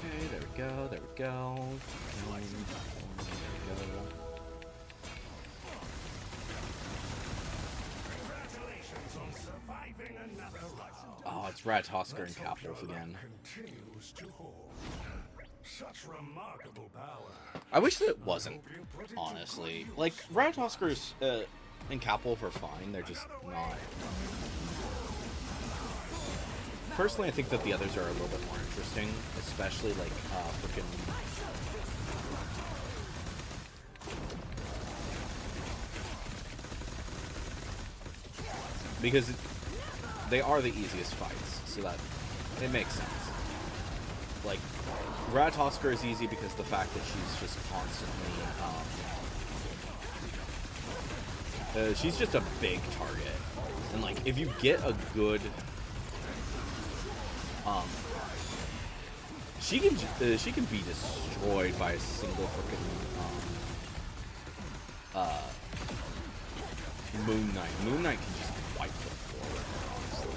Okay, there we go, there we go. There we go. Congratulations on surviving another round. Oh, it's Ratatoskr and Capwolf again. Continues to hold. Such remarkable power. I wish that it wasn't, honestly. Like, Ratatoskr and Capwolf are fine, they're just not. Personally, I think that the others are a little bit more interesting, especially like freaking. Because they are the easiest fights, so that it makes sense. Like, Ratatoskr is easy because of the fact that she's just constantly, she's just a big target. And, like, if you get a good, she can be destroyed by a single freaking, Moon Knight. Moon Knight can just wipe the floor, honestly.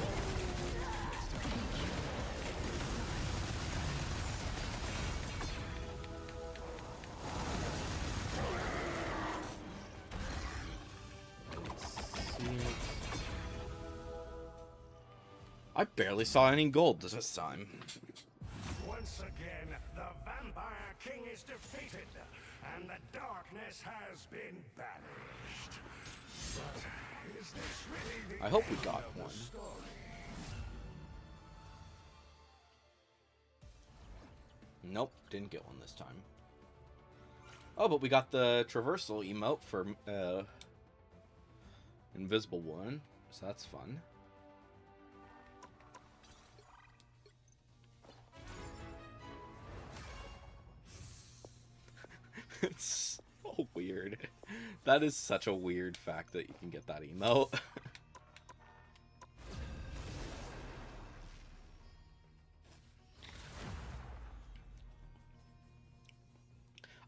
I barely saw any gold this time. Once again, the Vampire King is defeated, and the darkness has been banished. But is this really the I hope we end got of the one. story? Nope, didn't get one this time. Oh, but we got the traversal emote for Invisible One, so that's fun. It's so weird. That is such a weird fact that you can get that emote.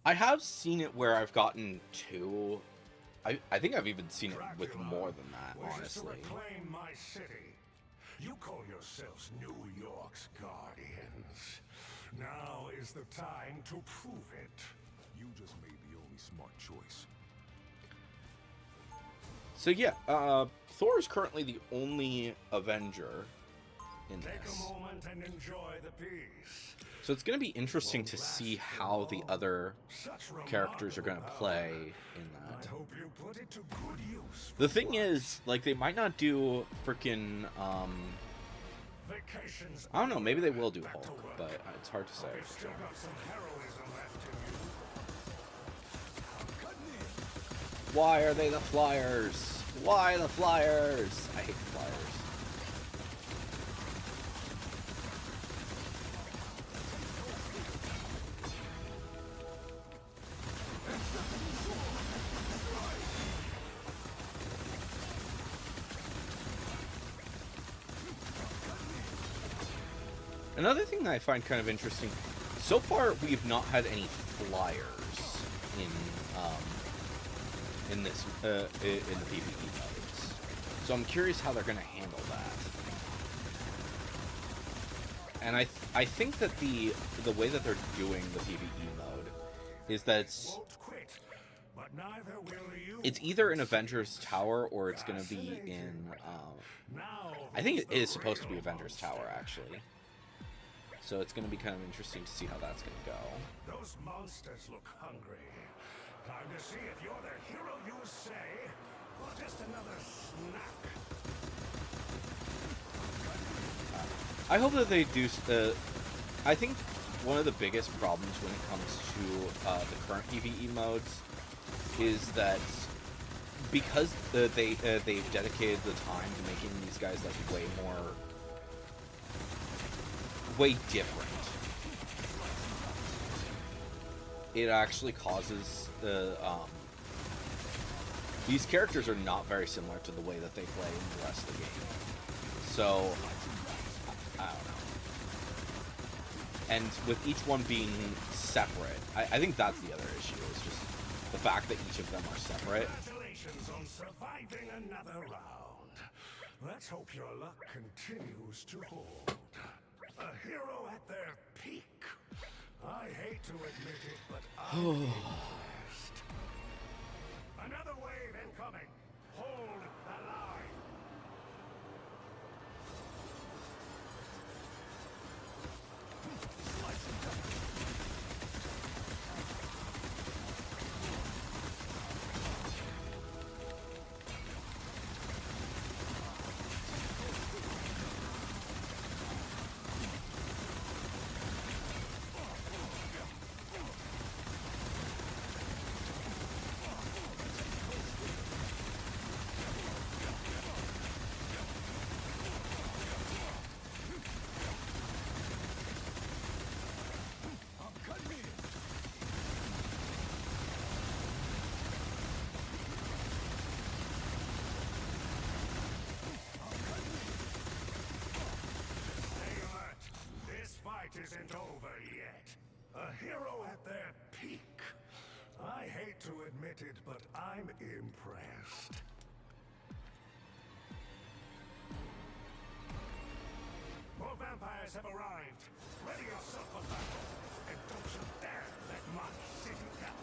I have seen it where I've gotten two. I think I've even seen it with more than that, Wishes to honestly. reclaim my city. You call yourselves New York's guardians. Now is the time to prove it. You just made the only smart choice. So yeah, Thor is currently the only Avenger in Take this. a moment and enjoy the peace. So it's going to be interesting to see how the other characters are going to play in I that. hope you put it to good use. The thing is, like, they might not do freaking, Vacations. I don't know, maybe they will do Back to Hulk, work. but it's hard to say. You've still got some heroism left in you. Why are they the Flyers? Why the Flyers? I hate the Flyers. Another thing that I find kind of interesting, so far we've not had any Flyers in this in the PvE modes. So I'm curious how they're going to handle that. And I think that the way that they're doing the PvE mode is that Won't quit, but neither will you. it's either in Avengers Tower or it's going to be in. Now I think it who's the is supposed to be real Avengers monster? Tower actually. So it's going to be kind of interesting to see how that's going to go. Those monsters look hungry. Time to see if you're the hero you say, or just another snack. I hope that they do. I think one of the biggest problems when it comes to the current PvE modes is that because they've dedicated the time to making these guys like way different, it actually causes these characters are not very similar to the way that they play in the rest of the game. So I don't know. And with each one being separate, I think that's the other issue, is just the fact that each of them are separate. Congratulations on surviving another round. Let's hope your luck continues to hold. A hero at their peak. I hate to admit it, but I'm impressed. Another wave incoming. Hold the line. isn't over yet. A hero at their peak. I hate to admit it, but I'm impressed. More vampires have arrived. Ready yourself for battle. And don't you dare let my city down.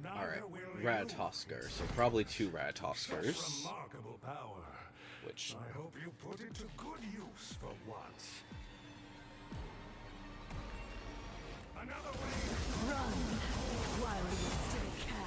Alright, Ratatoskr, so probably 2 Ratatoskrs. Remarkable power. Which... I hope you put it to good use for once. Another way. Run while you still can.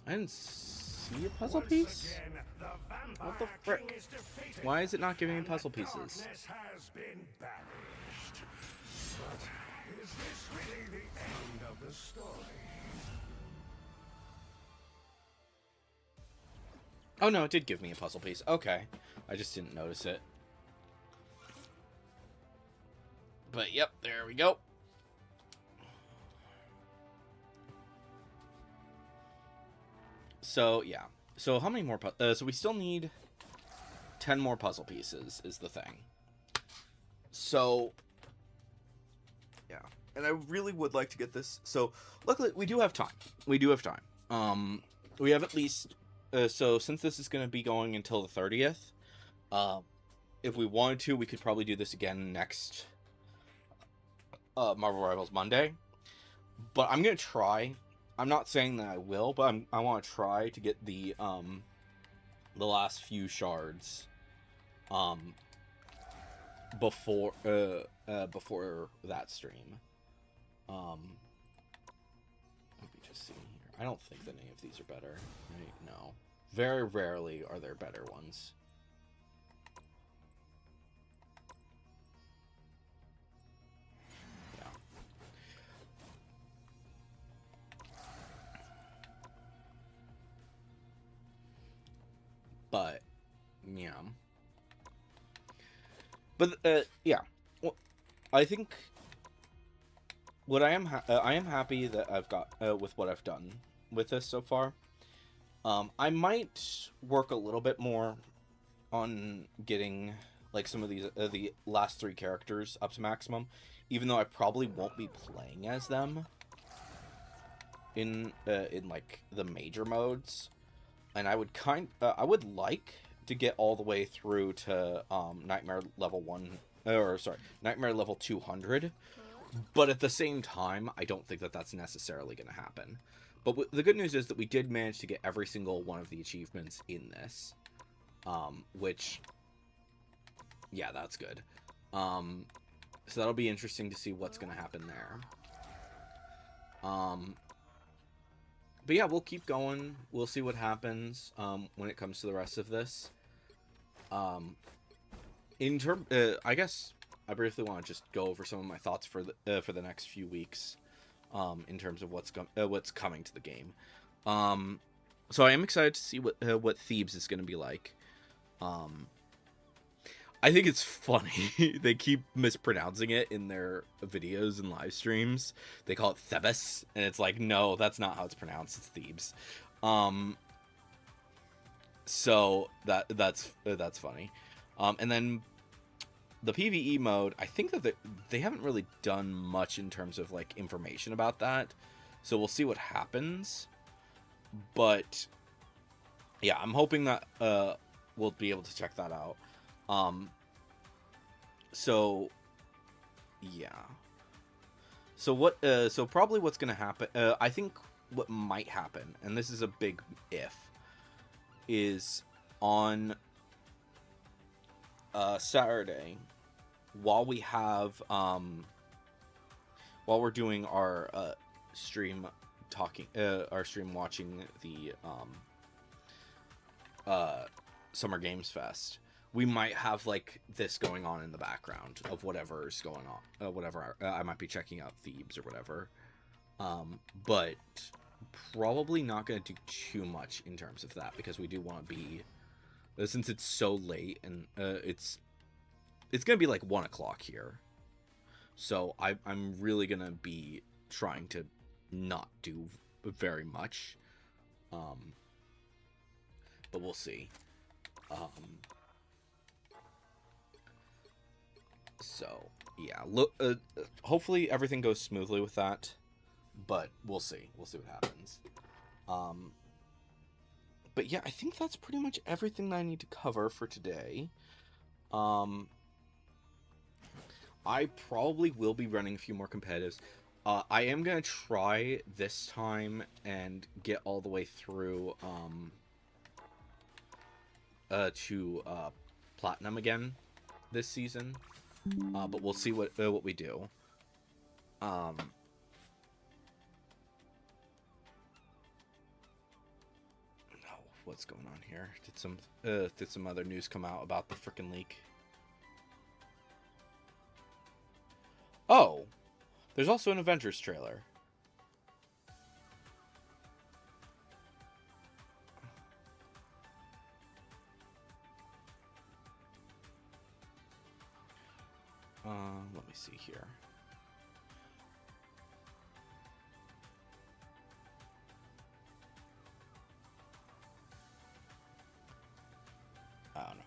I didn't see a puzzle piece? What the frick? Why is it not giving me puzzle pieces? Has been banished. But is this really the end of the story? Oh no, it did give me a puzzle piece. Okay. I just didn't notice it. But yep, there we go. So, yeah. So, how many more... so, we still need 10 more puzzle pieces, is the thing. So, yeah. And I really would like to get this. So, luckily, we do have time. We do have time. We have at least... so, since this is going to be going until the 30th, if we wanted to, we could probably do this again next Marvel Rivals Monday. But I'm going to try... I'm not saying that I will, but I want to try to get the last few shards before that stream. Let me just see here. I don't think that any of these are better. Right? No. Very rarely are there better ones. But, yeah. But, yeah. Well, I think what I am happy that I've got with what I've done with this so far. I might work a little bit more on getting like some of these the last 3 characters up to maximum, even though I probably won't be playing as them in like the major modes. And I would I would like to get all the way through to Nightmare level 1 or sorry, Nightmare level 200. But at the same time, I don't think that that's necessarily going to happen. But the good news is that we did manage to get every single one of the achievements in this. Which, yeah, that's good. So that'll be interesting to see what's going to happen there. But yeah, we'll keep going. We'll see what happens when it comes to the rest of this. I guess I briefly want to just go over some of my thoughts for the next few weeks, in terms of what's coming to the game. So I am excited to see what Thebes is going to be like. I think it's funny. They keep mispronouncing it in their videos and live streams. They call it Thebes, and it's like, no, that's not how it's pronounced. It's Thebes. So that's funny. And then the PvE mode, I think that they haven't really done much in terms of like information about that. So we'll see what happens. But yeah, I'm hoping that we'll be able to check that out. So yeah. So probably what's going to happen, I think what might happen, and this is a big if, is on Saturday, while we have while we're doing our stream watching the Summer Games Fest, we might have like this going on in the background of whatever's going on, whatever I might be checking out Thebes or whatever, but probably not going to do too much in terms of that, because we do want to be, since it's so late, and it's gonna be like 1 o'clock here, so I'm really gonna be trying to not do very much, but we'll see. So yeah, look, hopefully everything goes smoothly with that, but we'll see what happens. But yeah, I think that's pretty much everything that I need to cover for today. I probably will be running a few more competitives. I am going to try this time and get all the way through to Platinum again this season. But we'll see what we do. What's going on here? Did some other news come out about the frickin' leak? Oh, there's also an Avengers trailer. Let me see here. I don't know.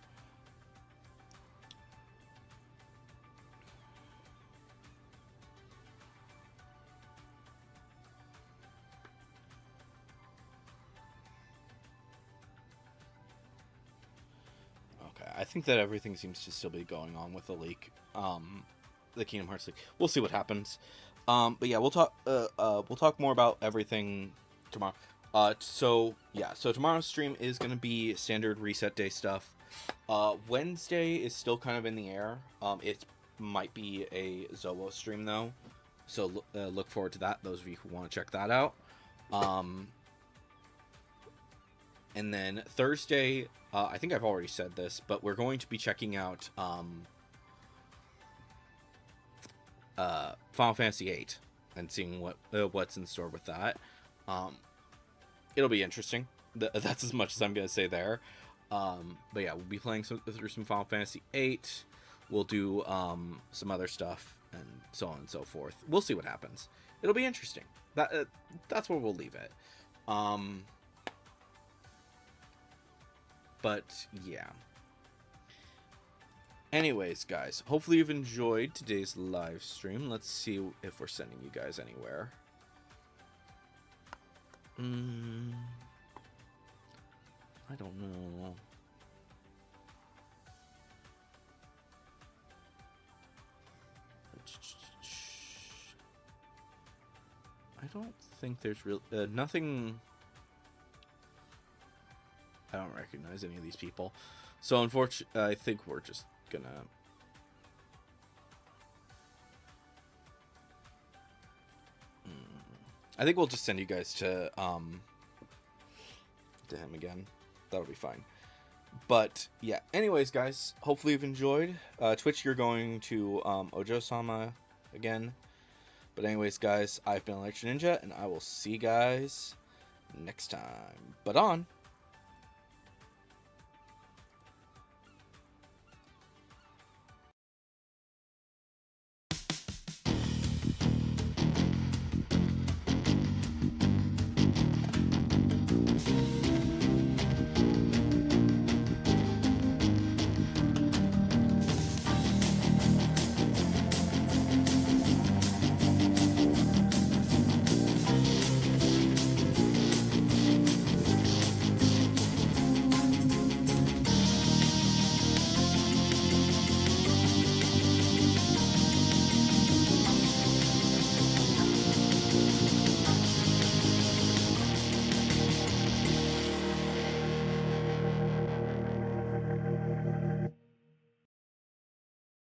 Okay, I think that everything seems to still be going on with the leak. The Kingdom Hearts leak. We'll see what happens. But yeah, we'll talk more about everything tomorrow. So tomorrow's stream is going to be standard reset day stuff. Wednesday is still kind of in the air. It might be a Zobo stream though, so look forward to that, those of you who want to check that out. And then Thursday, I think I've already said this, but we're going to be checking out Final Fantasy VIII and seeing what's in store with that. It'll be interesting. That's as much as I'm gonna say there. But yeah, we'll be playing through some Final Fantasy VIII. We'll do some other stuff and so on and so forth. We'll see what happens. It'll be interesting. That's where we'll leave it. But yeah. Anyways, guys, hopefully you've enjoyed today's live stream. Let's see if we're sending you guys anywhere. I don't know. I don't think there's real nothing. I don't recognize any of these people, so unfortunately, I think we're just gonna. I think we'll just send you guys to him again. That'll be fine. But yeah, anyways, guys, hopefully you've enjoyed. Twitch, you're going to Ojo-sama again. But anyways, guys, I've been Electro Ninja, and I will see you guys next time. But on.